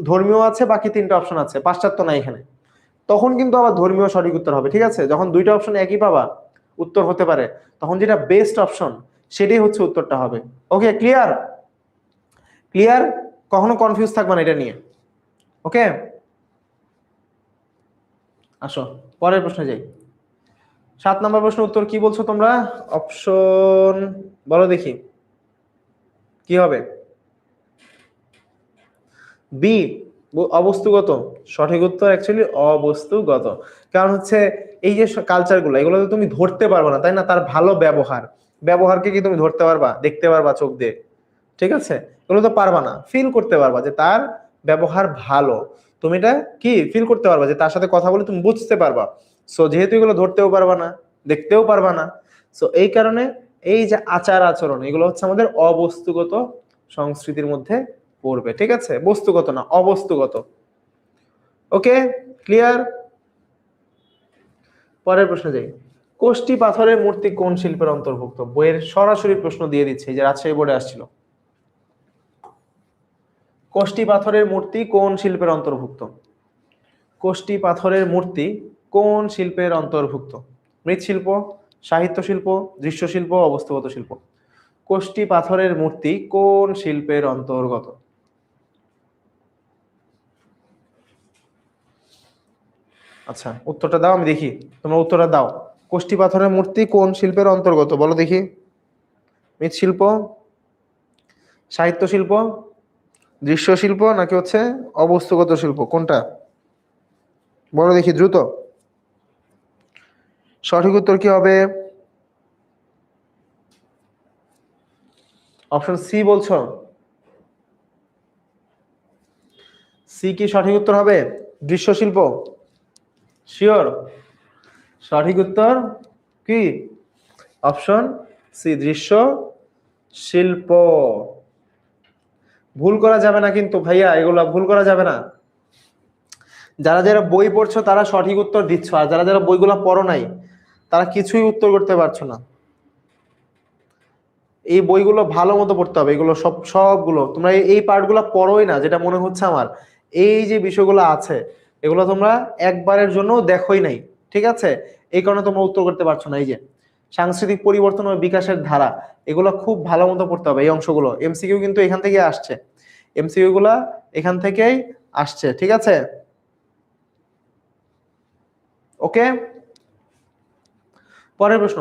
ধর্মীয় আছে, বাকি তিনটা অপশন আছে, পাশ্চাত্য নাই এখানে, তখন কিন্তু আবার ধর্মীয় সঠিক উত্তর হবে। ঠিক আছে, যখন দুইটা অপশন একই পাবা উত্তর হতে পারে, তখন যেটা বেস্ট অপশন সেটাই হচ্ছে উত্তরটা হবে। ওকে, ক্লিয়ার? ক্লিয়ার? কখনো কনফিউজ থাকবে না এটা নিয়ে। ওকে, আসো পরের প্রশ্নে যাই। 7 নম্বর প্রশ্ন উত্তর কি বলছো তোমরা? অপশন বলো দেখি কি হবে। বি, অবস্তুগত। সঠিক উত্তর অ্যাকচুয়ালি অবস্তুগত। কারণ হচ্ছে এই যে কালচারগুলো, এগুলো তো তুমি ধরতে পারবে না, তাই না? তার ভালো ব্যবহার, ব্যবহারকে কি তুমি ধরতে পারবা, দেখতে পারবা চোখ দিয়ে? ঠিক আছে, এগুলো তো পারবা না। ফিল করতে পারবা যে তার ব্যবহার ভালো, তুমি এটা কি ফিল করতে পারবা, যে তার সাথে কথা বলে তুমি বুঝতে পারবা। সো যেহেতু এগুলো ধরতেও পারবা না, দেখতেও পারবা না, সো এই কারণে এই যে আচার আচরণ, এগুলো হচ্ছে আমাদের অবস্তুগত সংস্কৃতির মধ্যে পড়বে। ঠিক আছে, বস্তুগত না, অবস্তুগত। ওকে, ক্লিয়ার? পরের প্রশ্ন যাই। কোষ্টি পাথরের মূর্তি কোন শিল্পের অন্তর্ভুক্ত? বইয়ের সরাসরি প্রশ্ন দিয়ে দিচ্ছে, এই যে রাজশাহী বোর্ডে আসছিল। কোষ্টি পাথরের মূর্তি কোন শিল্পের অন্তর্ভুক্ত? কোষ্টি পাথরের মূর্তি কোন শিল্পের অন্তর্ভুক্ত? মৃৎশিল্প, সাহিত্য শিল্প, দৃশ্য শিল্প, অবস্তুগত শিল্প। কোষ্টি পাথরের মূর্তি কোন শিল্পের অন্তর্গত? আচ্ছা, উত্তরটা দাও, আমি দেখি তোমরা উত্তরটা দাও। কোষ্টি পাথরের মূর্তি কোন শিল্পের অন্তর্গত বলো দেখি। মৃৎশিল্প, সাহিত্য শিল্প, দৃশ্য শিল্প, নাকি হচ্ছে অবস্তুগত শিল্প, কোনটা বলো দেখি দ্রুত। সঠিক উত্তর কি হবে? অপশন সি বলছো? সি কি সঠিক উত্তর হবে? দৃশ্য শিল্প? শিওর? সঠিক উত্তর কি অপশন সি, দৃশ্য শিল্প। ভুল করা যাবে না কিন্তু ভাইয়া, এগুলা ভুল করা যাবে না। যারা যারা বই পড়ছো তারা সঠিক উত্তর দিচ্ছ, আর যারা যারা বইগুলা পড়ো নাই তারা কিছুই উত্তর করতে পারছো না। এই বইগুলো ভালো মতো পড়তে হবে, এগুলো সবগুলো তোমরা এই পার্টগুলো পড়োই না, যেটা মনে হচ্ছে আমার। এই যে বিষয়গুলো আছে এগুলো তোমরা একবারের জন্য দেখোই নাই। ঠিক আছে, এই কারণে তোমরা উত্তর করতে পারছো না। এই যে সাংস্কৃতিক পরিবর্তন ও বিকাশের ধারা, এগুলো খুব ভালো মতো পড়তে হবে। এই অংশগুলো এমসিকিউ কিন্তু এখান থেকে আসছে, এমসিকিউ গুলা এখান থেকেই আসছে। ঠিক আছে, ওকে। পরের প্রশ্ন,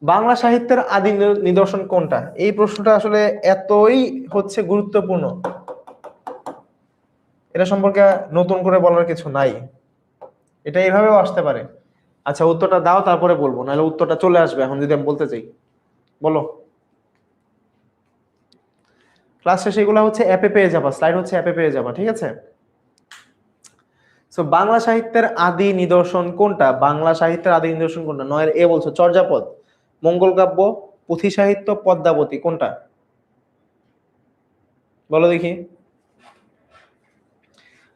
বাংলা সাহিত্যের আদি নিদর্শন কোনটা? এই প্রশ্নটা আসলে এতই হচ্ছে গুরুত্বপূর্ণ, এটা সম্পর্কে নতুন করে বলার কিছু নাই, এটা এইভাবেও আসতে পারে। আচ্ছা উত্তরটা দাও, তারপরে বলবো, নাহলে উত্তরটা চলে আসবে এখন যদি আমি বলতে চাই। বলো। ক্লাস শেষে এগুলো হচ্ছে অ্যাপে পেয়ে যাবা, স্লাইড হচ্ছে অ্যাপে পেয়ে যাবা। ঠিক আছে, সো বাংলা সাহিত্যের আদি নিদর্শন কোনটা? বাংলা সাহিত্যের আদি নিদর্শন কোনটা? নয়ের এ বলছো, চর্যাপদ, মঙ্গল কাব্য, পুঁথি সাহিত্য, পদ্মাবতী, কোনটা বলো দেখি।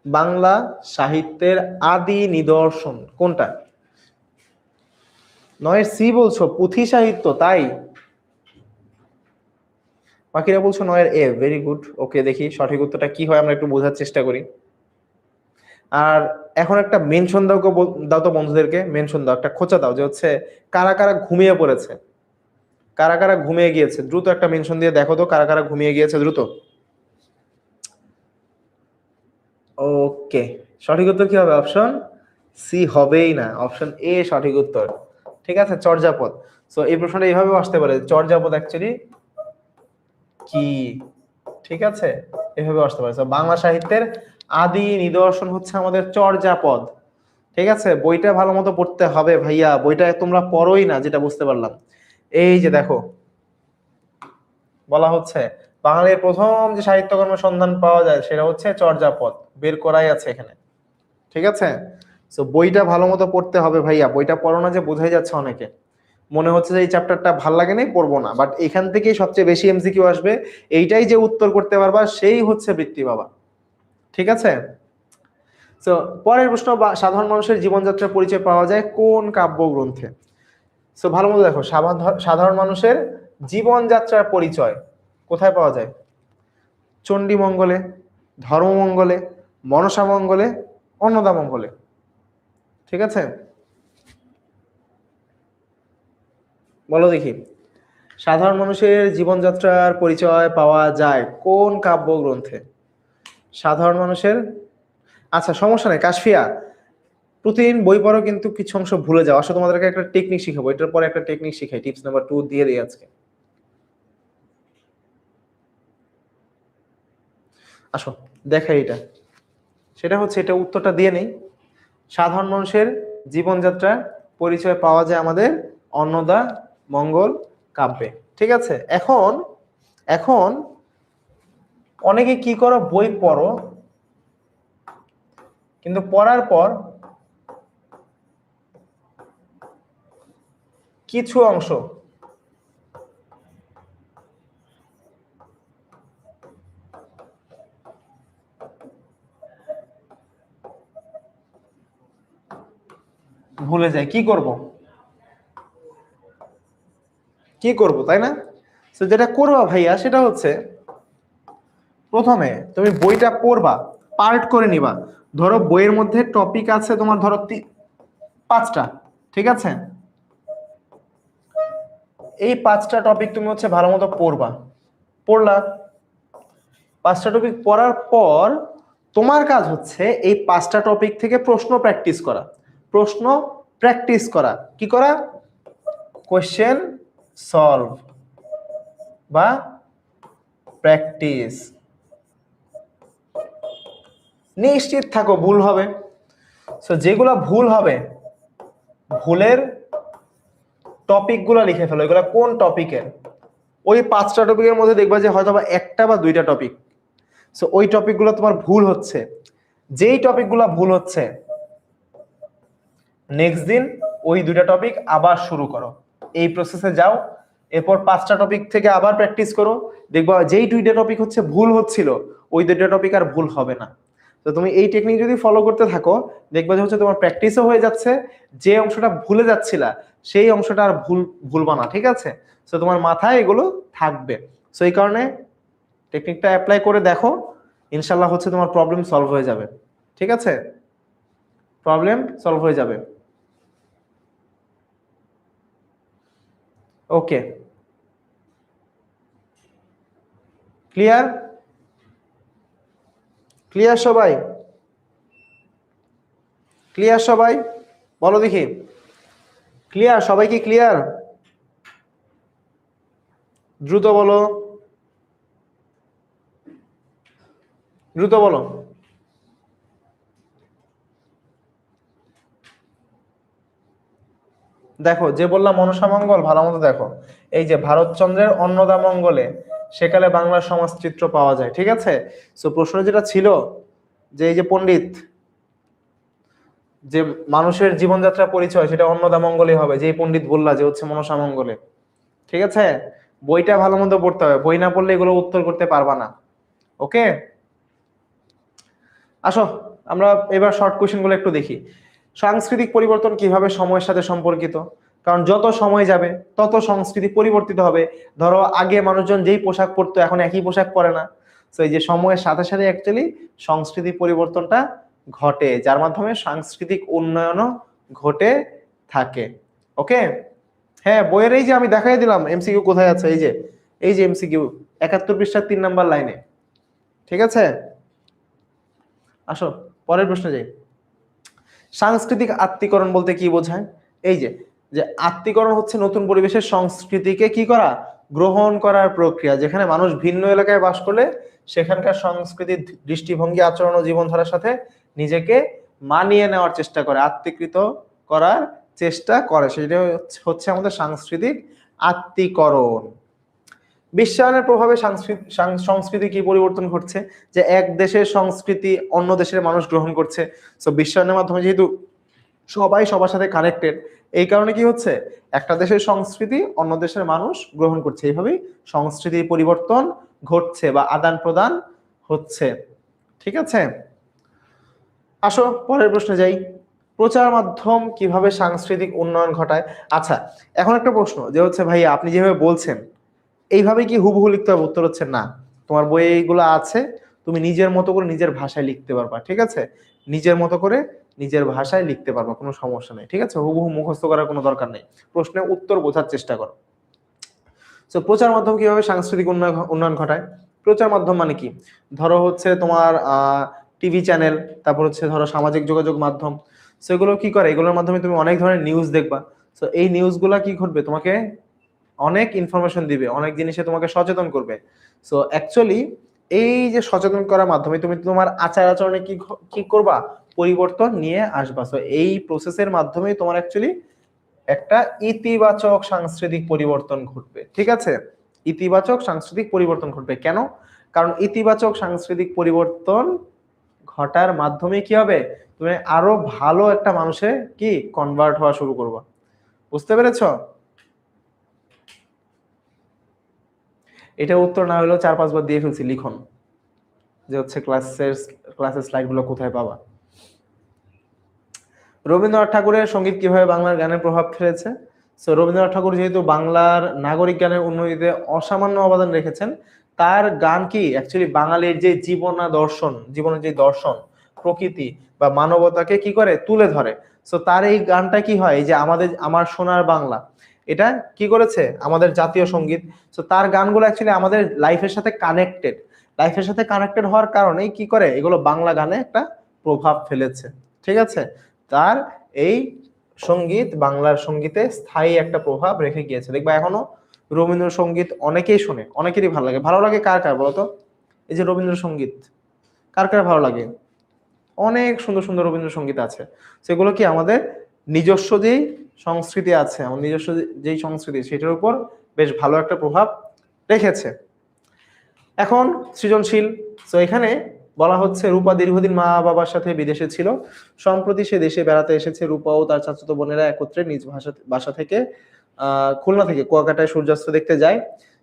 বাংলা সাহিত্যের আদি নিদর্শন কোনটা? নয়ের সি বলছো, পুঁথি সাহিত্য, তাই? বাকিরা বলছো নয়ের এ। ভেরি গুড, ওকে, দেখি সঠিক উত্তরটা কি হয়, আমরা একটু বোঝার চেষ্টা করি। আর এখন একটা মেনশন দাও, দাও তো বন্ধুদেরকে, মেনশন দাও, একটা খোঁচা দাও যে হচ্ছে কারা কারা ঘুমিয়ে পড়েছে, কারা কারা ঘুমিয়ে গিয়েছে। দ্রুত একটা মেনশন দিয়ে দেখো তো কারা কারা ঘুমিয়ে গিয়েছে, দ্রুত। ওকে, সঠিক উত্তর কি হবে? অপশন সি হবেই না, অপশন এ সঠিক উত্তর। ঠিক আছে, চর্যাপদ। সো এই প্রশ্নটা এইভাবেও আসতে পারে, চর্যাপদ অ্যাকচুয়ালি কি? ঠিক আছে, এভাবে আসতে পারে। বাংলা সাহিত্যের আদি নিদর্শন হচ্ছে আমাদের চর্যাপদ। ঠিক আছে, বইটা ভালো মতো পড়তে হবে ভাইয়া, বইটা তোমরা পড়োই না, যেটা বুঝতে পারলাম। এই যে দেখো বলা হচ্ছে বাঙালির প্রথম যে সাহিত্যকর্মের সন্ধান পাওয়া যায় সেটা হচ্ছে চর্যাপদ, বের করাই আছে এখানে। ঠিক আছে, তো বইটা ভালো মতো পড়তে হবে ভাইয়া, বইটা পড়ো না যে বোঝাই যাচ্ছে অনেকে, মনে হচ্ছে যে এই চ্যাপ্টারটা ভাল লাগে নাই পড়বো না, বাট এখান থেকেই সবচেয়ে বেশি এমসিকিউ আসবে, এইটাই যে উত্তর করতে পারবা সেই হচ্ছে বৃত্তি বাবা। ঠিক আছে, তো পরের প্রশ্ন, সাধারণ মানুষের জীবনযাত্রার পরিচয় পাওয়া যায় কোন কাব্যগ্রন্থে? সো ভালো মতো দেখো, সাধারণ মানুষের জীবনযাত্রার পরিচয় কোথায় পাওয়া যায়? চণ্ডীমঙ্গলে, ধর্মমঙ্গলে, মনসামঙ্গলে, অন্নদামঙ্গলে। ঠিক আছে, বলো দেখি, সাধারণ মানুষের জীবনযাত্রার পরিচয় পাওয়া যায় কোন কাব্যগ্রন্থে? সাধারণ মানুষের, আচ্ছা সমস্যা নেই কাশফিয়া, প্রতিদিন বই পড়ো কিন্তু কিছু অংশ ভুলে যাও। আসলে তোমাদেরকে একটা টেকনিক শিখাবো, এটার পরে একটা টেকনিক শিখাই, টিপস নাম্বার 2 দিয়ে দিই আজকে। আসো দেখাই এটা, সেটা হচ্ছে, এটা উত্তরটা দিয়ে নেই। সাধারণ মানুষের জীবনযাত্রার পরিচয় পাওয়া যায় আমাদের অন্নদা মঙ্গল কাব্যে। ঠিক আছে, এখন এখন অনেকে কি করো, বই পড়ো কিন্তু পড়ার পর কিছু অংশ ভুলে যায়, কি করব কি করব, তাই না? তো যেটা করবা ভাইয়া সেটা হচ্ছে, প্রথমে তুমি বইটা পড়বা, পার্ট করে নিবা। ধরো বইয়ের মধ্যে টপিক আছে তোমার, ধরো 5টা। ঠিক আছে, এই 5টা টপিক তুমি হচ্ছে ভালো মতো পড়বা, পড়লা 5টা টপিক পড়ার পর তোমার কাজ হচ্ছে এই 5টা টপিক থেকে প্রশ্ন প্র্যাকটিস করা। প্রশ্ন প্র্যাকটিস করা কি করা? কোশ্চেন সলভ বা প্র্যাকটিস। নিশ্চিত থাকো ভুল হবে, সো যেগুলো ভুল হবে ভুলের টপিকগুলো লিখে ফেলো, এগুলো কোন টপিকের। ওই 5টা টপিকের মধ্যে দেখবা যে হয়তো বা 1টা বা 2টা টপিক, সো ওই টপিকগুলো তোমার ভুল হচ্ছে। যেই টপিকগুলো ভুল হচ্ছে নেক্সট দিন ওই 2টা টপিক আবার শুরু করো, এই প্রসেসে যাও। এরপর 5টা টপিক থেকে আবার প্র্যাকটিস করো, দেখবা যেই 2টা টপিক হচ্ছে ভুল হচ্ছিল ওই 2টা টপিক আর ভুল হবে না। তো তুমি এই টেকনিক যদি ফলো করতে থাকো দেখবা যে হচ্ছে তোমার প্র্যাকটিসও হয়ে যাচ্ছে, যে অংশটা ভুলে যাচ্ছিলা সেই অংশটা আর ভুলবা না। ঠিক আছে, তো তোমার মাথায় এগুলো থাকবে। সো এই কারণে টেকনিকটা অ্যাপ্লাই করে দেখো, ইনশাল্লাহ হচ্ছে তোমার প্রবলেম সলভ হয়ে যাবে। ঠিক আছে, প্রবলেম সলভ হয়ে যাবে। ওকে, ক্লিয়ার? ক্লিয়ার সবাই? ক্লিয়ার সবাই? বলো দেখি, ক্লিয়ার সবাই? কি ক্লিয়ার? দ্রুত বলো, দ্রুত বলো। দেখো যে বললাম মনসামঙ্গল, ভালো মতো দেখো, এই যে ভারতচন্দ্রের অন্নদামঙ্গলে সেকালে বাংলার সমাজচিত্র পাওয়া যায়। ঠিক আছে, সো প্রশ্ন যেটা ছিল যে এই যে পণ্ডিত, যে মানুষের জীবনযাত্রা পরিচয় সেটা অন্নদামঙ্গলে হবে, যে পণ্ডিত বললা যে হচ্ছে মনসামঙ্গলে। ঠিক আছে, বইটা ভালো মতো পড়তে হবে, বই না পড়লে এগুলো উত্তর করতে পারবা না। ওকে, আসো আমরা এবার শর্ট কোশ্চেন গুলো একটু দেখি। সাংস্কৃতিক পরিবর্তন কিভাবে সময়ের সাথে সম্পর্কিত? কারণ যত সময় যাবে তত সংস্কৃতি পরিবর্তিত হবে। ধরো আগে মানুষজন যেই পোশাক পরতো এখন একই পোশাক পরে না, তো এই যে সময়ের সাথে সাথে অ্যাকচুয়ালি সংস্কৃতি পরিবর্তনটা ঘটে, যার মাধ্যমে সাংস্কৃতিক উন্নয়নও ঘটে থাকে। ওকে, হ্যাঁ বইয়ের এই যে আমি দেখাই দিলাম এমসিকিউ কোথায় আছে, এই যে এমসিকিউ 71 পৃষ্ঠার 3 নাম্বার লাইনে। ঠিক আছে, আসো পরের প্রশ্নে যাই। সাংস্কৃতিক আত্মীকরণ বলতে কি বোঝায়? এই যে যে আত্মীকরণ হচ্ছে নতুন পরিবেশের সংস্কৃতিকে কি করা, গ্রহণ করার প্রক্রিয়া, যেখানে মানুষ ভিন্ন এলাকায় বাস করলে সেখানকার সংস্কৃতির দৃষ্টিভঙ্গি আচরণ ও জীবনধারার সাথে নিজেকে মানিয়ে নেওয়ার চেষ্টা করে, আত্মীকৃত করার চেষ্টা করে, সেটা হচ্ছে আমাদের সাংস্কৃতিক আত্মীকরণ। বিশ্বায়নের প্রভাবে সংস্কৃতি কি পরিবর্তন ঘটছে, যে এক দেশের সংস্কৃতি অন্য দেশের মানুষ গ্রহণ করছে। সো বিশ্বায়নের মাধ্যমে যেহেতু সবাই সবার সাথে কানেক্টেড, এই কারণে কি হচ্ছে, একটা দেশের সংস্কৃতি অন্য দেশের মানুষ গ্রহণ করছে, এইভাবেই সংস্কৃতির পরিবর্তন ঘটছে বা আদান প্রদান হচ্ছে। ঠিক আছে, আসো পরের প্রশ্নে যাই। প্রচার মাধ্যম কিভাবে সাংস্কৃতিক উন্নয়ন ঘটায়? আচ্ছা, এখন একটা প্রশ্ন যে হচ্ছে ভাইয়া আপনি যেভাবে বলছেন এইভাবে কি হুবহু লিখতে হবে? উত্তর হচ্ছে না। তোমার বইয়ে এইগুলো আছে, তুমি নিজের মতো করে নিজের ভাষায় লিখতে পারবা। ঠিক আছে, নিজের মতো করে নিজের ভাষায় লিখতে পারবা, কোনো সমস্যা নেই। ঠিক আছে, হুবহু মুখস্থ করার কোনো দরকার নেই, প্রশ্নের উত্তর বোঝার চেষ্টা করো। তো প্রচার মাধ্যম কিভাবে সাংস্কৃতিক উন্নয়ন ঘটায়? প্রচার মাধ্যম মানে কি, ধরো হচ্ছে তোমার টিভি চ্যানেল, তারপর হচ্ছে ধরো সামাজিক যোগাযোগ মাধ্যম। সো এগুলো কি করে, এগুলোর মাধ্যমে তুমি অনেক ধরনের নিউজ দেখবা। সো এই নিউজগুলা কি ঘটবে, তোমাকে অনেক ইনফরমেশন দিবে, অনেক জিনিসে তোমাকে সচেতন করবে। সো অ্যাকচুয়ালি এই যে সচেতন করার মাধ্যমে তুমি তোমার আচার আচরণে কি কি করবা, পরিবর্তন নিয়ে আসবা। সো এই প্রসেসের মাধ্যমে তোমার অ্যাকচুয়ালি একটা ইতিবাচক সাংস্কৃতিক পরিবর্তন ঘটবে। ঠিক আছে, ইতিবাচক সাংস্কৃতিক পরিবর্তন ঘটবে কেন? কারণ ইতিবাচক সাংস্কৃতিক পরিবর্তন ঘটার মাধ্যমে কি হবে, তুমি আরো ভালো একটা মানুষে কি কনভার্ট হওয়া শুরু করবা। বুঝতে পেরেছো? এটা উত্তর না হলেও 4-5 বার দিয়ে ফেলছি লিখন, যে হচ্ছে ক্লাসের স্লাইডগুলো কোথায় পাবা। রবীন্দ্রনাথ ঠাকুরের সঙ্গীত কিভাবে বাংলার গানের প্রভাব ফেলেছে? সো রবীন্দ্রনাথ ঠাকুর যেহেতু বাংলার নাগরিক গানের উন্নতিতে অসামান্য অবদান রেখেছেন, তার গান কি অ্যাকচুয়ালি বাঙালির যে জীবনের যে দর্শন, প্রকৃতি বা মানবতাকে কি করে তুলে ধরে। সো তার এই গানটা কি হয়, এই যে আমার সোনার বাংলা, এটা কি করেছে আমাদের জাতীয় সঙ্গীত। সো তার গানগুলো অ্যাকচুয়ালি আমাদের লাইফের সাথে কানেক্টেড হওয়ার কারণেই কি করে, এগুলো বাংলা গানে একটা প্রভাব ফেলেছে। ঠিক আছে, তার এই সঙ্গীত বাংলার সঙ্গীতে স্থায়ী একটা প্রভাব রেখে গিয়েছে। দেখবা এখনো রবীন্দ্রসঙ্গীত অনেকেই শোনে, অনেকেরই ভালো লাগে। ভালো লাগে কার কার বলতো? এই যে রবীন্দ্রসঙ্গীত কার কার ভালো লাগে? অনেক সুন্দর সুন্দর রবীন্দ্রসঙ্গীত আছে, সেগুলো কি আমাদের নিজস্ব যেই সংস্কৃতি আছে, আমার নিজস্ব যেই সংস্কৃতি, সেটার উপর বেশ ভালো একটা প্রভাব রেখেছে। এখন সৃজনশীল। তো এখানে বলা হচ্ছে রূপা দীর্ঘদিন মা বাবার সাথে বিদেশে ছিল, সম্প্রতি সে দেশে বেড়াতে এসেছে। রূপা ও তার চাচাতো বোনেরা একত্রে নিজ বাসা থেকে খুলনা থেকে কুয়াকাটায় সূর্যাস্ত দেখতে যায়।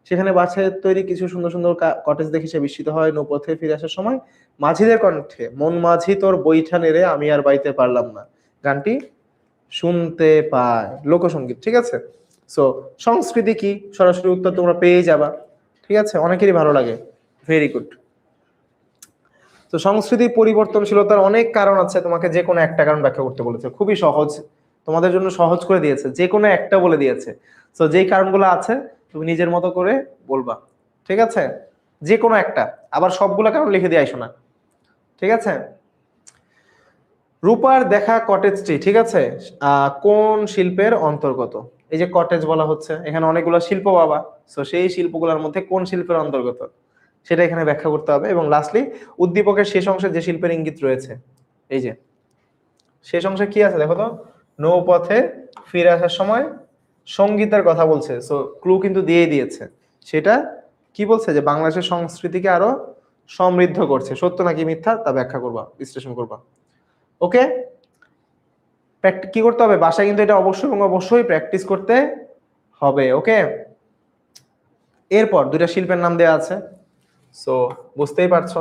সেখানে বাসায় তৈরি কিছু সুন্দর সুন্দর কটেজ দেখে সে বিস্মিত হয়। নৌপথে ফিরে আসার সময় মাঝিদের কণ্ঠে মন মাঝি তোর বৈঠা নেড়ে আমি আর বাইতে পারলাম না গানটি শুনতে পায়। লোকসঙ্গীত। ঠিক আছে, সো সংস্কৃতি কি, সরাসরি উত্তর তোমরা পেয়ে যাবা। ঠিক আছে, অনেকেরই ভালো লাগে, ভেরি গুড। তো সংস্কৃতি পরিবর্তনশীলতার অনেক কারণ আছে, তোমাকে যে কোনো একটা কারণ ব্যাখ্যা করতে বলেছে, খুবই সহজ, তোমাদের জন্য সহজ করে দিয়েছে, যে কোনো একটা বলে দিয়েছে। তো যেই কারণগুলো আছে তুমি নিজের মতো করে বলবা। ঠিক আছে, যে কোনো একটা, আবার সবগুলো কারণ লিখে দিয়ে আইসো না। ঠিক আছে, রূপার দেখা কটেজটি, ঠিক আছে, কোন শিল্পের অন্তর্গত? এই যে কটেজ বলা হচ্ছে, এখানে অনেকগুলো শিল্প পাবা। তো সেই শিল্পগুলোর মধ্যে কোন শিল্পের অন্তর্গত সেটা এখানে ব্যাখ্যা করতে হবে। এবং লাস্টলি উদ্দীপকের শেষ অংশে যে শিল্পের ইঙ্গিত রয়েছে, এই যে শেষ অংশে কি আছে দেখো তো, নৌপথে ফিরে আসার সময় সঙ্গীতের কথা বলছে। সো ক্লু কিন্তু দিয়ে দিয়েছে, সেটা কি বলছে, যে বাংলাদেশের সংস্কৃতিকে আরো সমৃদ্ধ করছে। সত্য নাকি মিথ্যা তা ব্যাখ্যা করবা, বিশ্লেষণ করবা। ওকে, কি করতে হবে বাসায়, কিন্তু এটা অবশ্যই এবং অবশ্যই প্র্যাকটিস করতে হবে। ওকে, এরপর দুইটা শিল্পের নাম দেওয়া আছে, সো বুঝতেই পারছো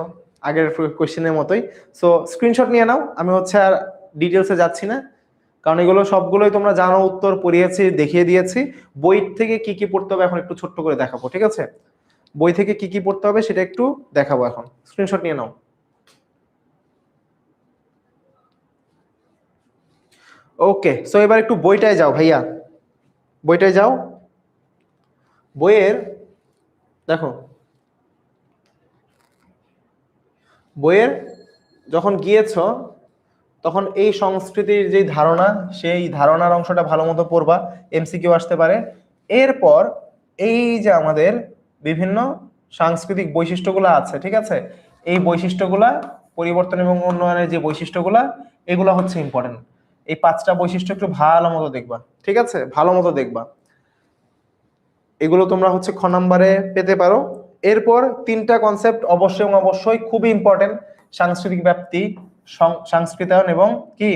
আগের কোশ্চেনের মতোই। সো স্ক্রিনশট নিয়ে নাও, আমি হচ্ছে আর ডিটেলসে যাচ্ছি না, কারণ এগুলো সবগুলোই তোমরা জানো, উত্তর পড়িয়েছি, দেখিয়ে দিয়েছি। বই থেকে কি কি পড়তে হবে এখন একটু ছোট্ট করে দেখাবো। ঠিক আছে, বই থেকে কি কি পড়তে হবে সেটা একটু দেখাবো, এখন স্ক্রিনশট নিয়ে নাও। ওকে, সো এবার একটু বইটায় যাও ভাইয়া, বইটায় যাও। বইয়ের দেখো, বইয়ের যখন গিয়েছ তখন এই সংস্কৃতির যে ধারণা, সেই ধারণার অংশটা ভালো মতো পড়বা, এমসিকিউ আসতে পারে। এরপর এই যে আমাদের বিভিন্ন সাংস্কৃতিক বৈশিষ্ট্যগুলো আছে, ঠিক আছে, এই বৈশিষ্ট্যগুলা পরিবর্তন এবং উন্নয়নের যে বৈশিষ্ট্যগুলা, এগুলো হচ্ছে ইম্পর্টেন্ট। এই 5টা বৈশিষ্ট্য একটু ভালো মতো দেখবা। ঠিক আছে, ভালো মতো দেখবা। এগুলো তোমরা হচ্ছে খ নাম্বারে পেতে পারো। এরপর তিনটা কনসেপ্ট অবশ্যই এবং অবশ্যই খুবই ইম্পর্টেন্ট, সাংস্কৃতিক ব্যাপ্তি, সংস্কৃতায়ন এবং কি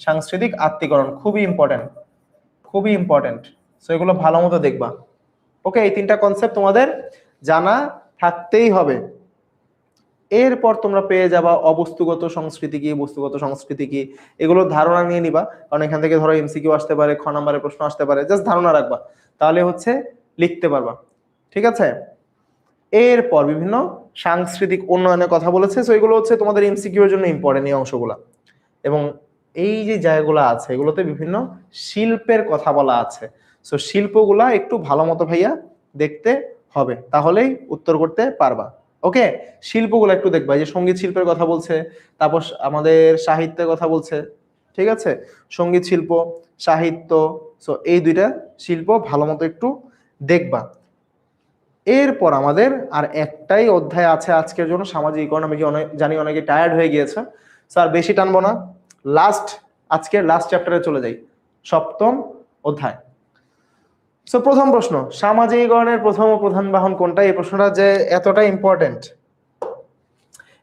সাংস্কৃতিক আত্মীকরণ, খুবই ইম্পর্টেন্ট, খুবই ইম্পর্টেন্ট। সো এগুলো ভালো মতো দেখবা। ওকে, এই তিনটা কনসেপ্ট তোমাদের জানা থাকতেই হবে। এরপর তোমরা পেয়ে যাবা অবস্তুগত সংস্কৃতি কি, বস্তুগত সংস্কৃতি কি, এগুলো ধারণা নিয়ে নিবা, কারণ এখান থেকে ধরো এমসিকিউ আসতে পারে, খ নম্বরের প্রশ্ন আসতে পারে, জাস্ট ধারণা রাখবা, তাহলে হচ্ছে লিখতে পারবা। ঠিক আছে, এরপর বিভিন্ন সাংস্কৃতিক উন্নয়নের কথা বলেছে। সো এগুলো হচ্ছে তোমাদের এমসিকিউ এর জন্য ইম্পর্টেন্ট এই অংশগুলো। এবং এই যে জায়গাগুলো আছে এগুলোতে বিভিন্ন শিল্পের কথা বলা আছে। সো শিল্পগুলা একটু ভালো মতো ভাইয়া দেখতে হবে, তাহলেই উত্তর করতে পারবা। ওকে, শিল্পগুলো একটু দেখবা, এই যে সঙ্গীত শিল্পের কথা বলছে, তারপর আমাদের সাহিত্যের কথা বলছে। ঠিক আছে, সঙ্গীত শিল্প, সাহিত্য, সো এই দুইটা শিল্প ভালো মতো একটু দেখবা। এরপর আমাদের আর একটাই অধ্যায় আছে আজকের জন্য, সামাজিকীকরণ। আমি জানি অনেকে টায়ার্ড হয়ে গিয়েছে, স্যার বেশি টানবো না, আজকের লাস্ট চ্যাপ্টারে চলে যাই, সপ্তম অধ্যায়। সো প্রথম প্রশ্ন, সামাজিকীকরণের প্রথম ও প্রধান বাহন কোনটা? এই প্রশ্নটা যে এতটা ইম্পর্টেন্ট,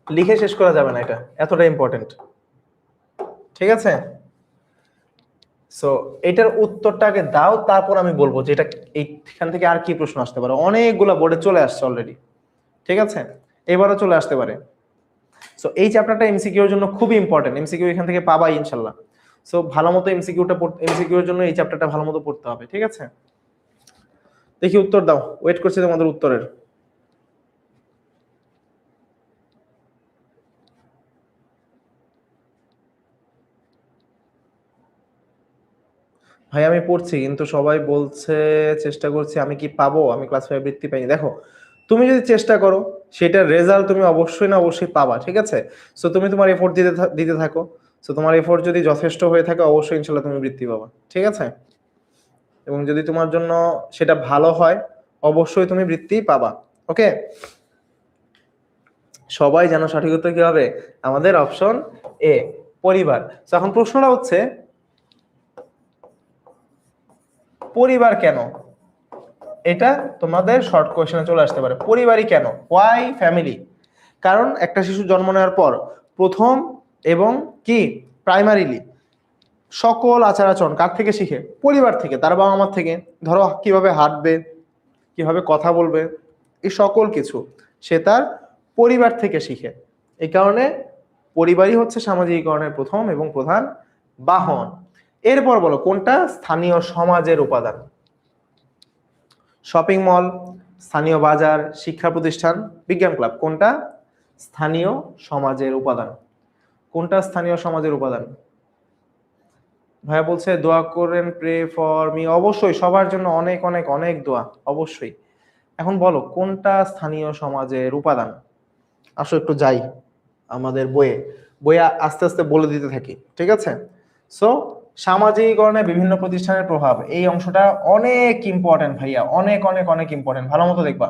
লিখে শেষ করা যাবে না, এটা এতটা ইম্পর্টেন্ট। ঠিক আছে, সো এটার উত্তরটা আগে দাও, তারপর আমি বলবো যে এটা এইখান থেকে আর কি প্রশ্ন আসতে পারে। অনেকগুলো বোর্ডে চলে আসছে অলরেডি। ঠিক আছে, এবারও চলে আসতে পারে। সো এই চ্যাপ্টারটা এমসিকিউ এর জন্য খুবই ইম্পর্টেন্ট, এমসিকিউ এখান থেকে পাবাই ইনশাল্লাহ। সো ভালো মতো এমসিকিউ এর জন্য এই চ্যাপ্টারটা ভালো মতো পড়তে হবে। ঠিক আছে, দেখি উত্তর দাও, ওয়েট করছি তোমাদের উত্তরের। ভাই আমি পড়ছি, কিন্তু সবাই বলছে চেষ্টা করছি, আমি কি পাবো? আমি ক্লাস 5 বৃত্তি পাইনি। দেখো, তুমি যদি চেষ্টা করো সেটার রেজাল্ট তুমি অবশ্যই না অবশ্যই পাবা। ঠিক আছে, সো তুমি তোমার এফোর্ট দিতে থাকো। সো তোমার এফোর্ট যদি যথেষ্ট হয়ে থাকে, অবশ্যই ইনশাল্লাহ তুমি বৃত্তি পাবা। ঠিক আছে, এবং যদি তোমার জন্য সেটা ভালো হয়, অবশ্যই তুমি বৃত্তি পাবা। ওকে, সবাই জানো সঠিক উত্তর কি হবে? আমাদের অপশন এ, পরিবার। তো এখন প্রশ্নটা হচ্ছে পরিবার কেন, এটা তোমাদের শর্ট কোয়েশ্চেনে চলে আসতে পারে। পরিবারই কেন, ওয়াই ফ্যামিলি? কারণ একটা শিশু জন্ম নেওয়ার পর প্রথম এবং কি প্রাইমারিলি সকল আচার আচরণ কার থেকে শিখে? পরিবার থেকে, তার বাবা মার থেকে। ধরো কিভাবে হাঁটবে, কিভাবে কথা বলবে, এই সকল কিছু সে তার পরিবার থেকে শিখে। এই কারণে পরিবারই হচ্ছে সামাজিকীকরণের প্রথম এবং প্রধান বাহন। এরপর বলো কোনটা স্থানীয় সমাজের উপাদান? শপিং মল, স্থানীয় বাজার, শিক্ষা প্রতিষ্ঠান, বিজ্ঞান ক্লাব, কোনটা স্থানীয় সমাজের উপাদান? কোনটা স্থানীয় সমাজের উপাদান? ভাইয়া বলছে দোয়া করেন, প্রে ফর মি। অবশ্যই সবার জন্য অনেক অনেক অনেক দোয়া, অবশ্যই। এখন বলো কোনটা স্থানীয় সমাজের উপাদান? আসো একটু যাই আমাদের বইয়ে, আস্তে আস্তে বলে দিতে থাকি। ঠিক আছে, সো সামাজিকীকরণে বিভিন্ন প্রতিষ্ঠানের প্রভাব, এই অংশটা অনেক ইম্পর্টেন্ট ভাইয়া, অনেক অনেক অনেক ইম্পর্টেন্ট, ভালো মতো দেখবা।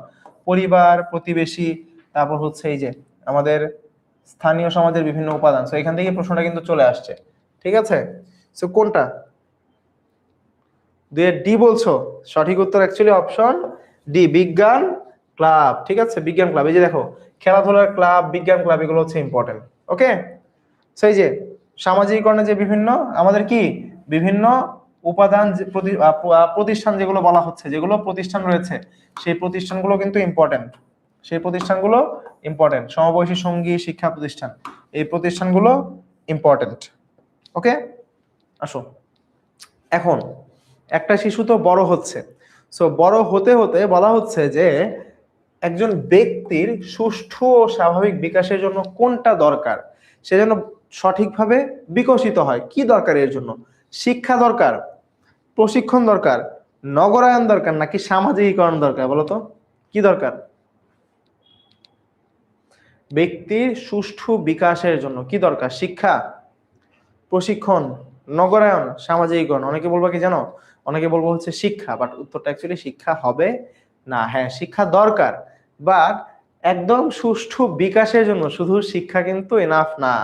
পরিবার, প্রতিবেশী, তারপর হচ্ছে এই যে আমাদের স্থানীয় সমাজের বিভিন্ন উপাদান। সো এখান থেকে প্রশ্নটা কিন্তু চলে আসছে। ঠিক আছে, সো কোনটা? ডি বলছো, সঠিক উত্তর অ্যাকচুয়ালি অপশন ডি, বিজ্ঞান ক্লাব। ঠিক আছে, বিজ্ঞান ক্লাব, এই যে দেখো খেলাধুলার ক্লাব, বিজ্ঞান ক্লাব, এগুলো হচ্ছে ইম্পর্টেন্ট। ওকে, সেই যে সামাজিকীকরণে যে বিভিন্ন আমাদের কি বিভিন্ন উপাদান, প্রতিষ্ঠান যেগুলো বলা হচ্ছে, যেগুলো প্রতিষ্ঠান রয়েছে, সেই প্রতিষ্ঠানগুলো কিন্তু ইম্পর্টেন্ট। সেই প্রতিষ্ঠানগুলো ইম্পর্টেন্ট, সমবয়সী সঙ্গী শিক্ষা প্রতিষ্ঠান, এই প্রতিষ্ঠানগুলো ইম্পর্টেন্ট। ওকে, আসো এখন একটা শিশু তো বড় হচ্ছে। সো বড় হতে হতে বলা হচ্ছে যে একজন ব্যক্তির সুষ্ঠু ও স্বাভাবিক বিকাশের জন্য কোনটা দরকার? সে যেন সঠিকভাবে বিকশিত হয়। কি দরকার এর জন্য? শিক্ষা দরকার, প্রশিক্ষণ দরকার, নগরায়ন দরকার, নাকি সামাজিকীকরণ দরকার? বলতো কি দরকার? ব্যক্তির সুষ্ঠু বিকাশের জন্য কি দরকার? শিক্ষা, প্রশিক্ষণ, নগরায়ন, সামাজিকীকরণ। অনেকে বলবো কি জানো, অনেকে বলবো হচ্ছে শিক্ষা, বাট উত্তরটা অ্যাকচুয়ালি শিক্ষা হবে না। হ্যাঁ, শিক্ষা দরকার, বাট একদম সুষ্ঠু বিকাশের জন্য শুধু শিক্ষা কিন্তু এনাফ না।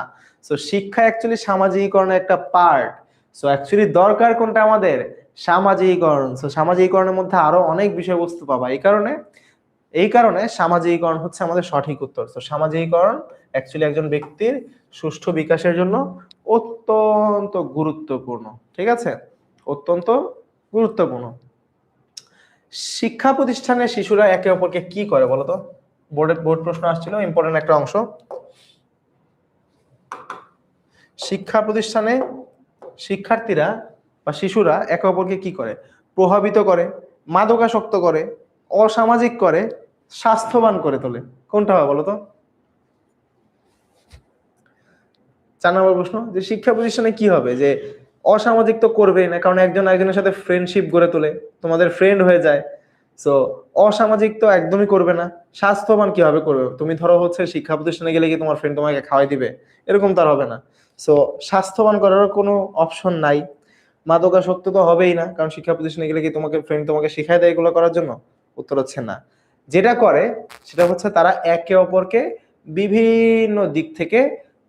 সো শিক্ষা অ্যাকচুয়ালি সামাজিকীকরণের একটা পার্ট। সো অ্যাকচুয়ালি দরকার কোনটা আমাদের? সামাজিকীকরণ। সামাজিকীকরণের মধ্যে আরো অনেক বিষয়বস্তু পাবা, এই কারণে সামাজিকীকরণ হচ্ছে আমাদের সঠিক উত্তর। তো সামাজিকীকরণ অ্যাকচুয়ালি একজন ব্যক্তির সুষ্ঠু বিকাশের জন্য অত্যন্ত গুরুত্বপূর্ণ। ঠিক আছে, অত্যন্ত গুরুত্বপূর্ণ। শিক্ষা প্রতিষ্ঠানে শিশুরা একে অপরকে কি করে বলতো? বোর্ড প্রশ্ন আসছিল, ইম্পর্টেন্ট একটা অংশ। শিক্ষা প্রতিষ্ঠানে শিক্ষার্থীরা বা শিশুরা একে অপরকে কি করে? প্রভাবিত করে, মাদকাসক্ত করে, অসামাজিক করে, স্বাস্থ্যবান করে তোলে। কোনটা হবে বলতো? 4 নম্বর প্রশ্ন, যে শিক্ষা প্রতিষ্ঠানে কি হবে? যে অসামাজিক তো করবেই না, কারণ একজন একজনের সাথে ফ্রেন্ডশিপ গড়ে তোলে, তোমাদের ফ্রেন্ড হয়ে যায়। সো অসামাজিক তো একদমই করবে না। স্বাস্থ্যবান কিভাবে করবে? তুমি ধরো হচ্ছে শিক্ষা প্রতিষ্ঠানে গেলে কি তোমার ফ্রেন্ড তোমাকে খাওয়াই দিবে? এরকম তার হবে না। সো স্বাস্থ্যবান করার কোনো অপশন নাই। মাদকাসক্ত তো হবেই না, কারণ শিক্ষা প্রতিষ্ঠানে গেলে কি তোমাকে ফ্রেন্ড তোমাকে শিখাই দেয় এগুলো করার জন্য? উত্তর হচ্ছে না। যেটা করে সেটা হচ্ছে তারা একে অপরকে বিভিন্ন দিক থেকে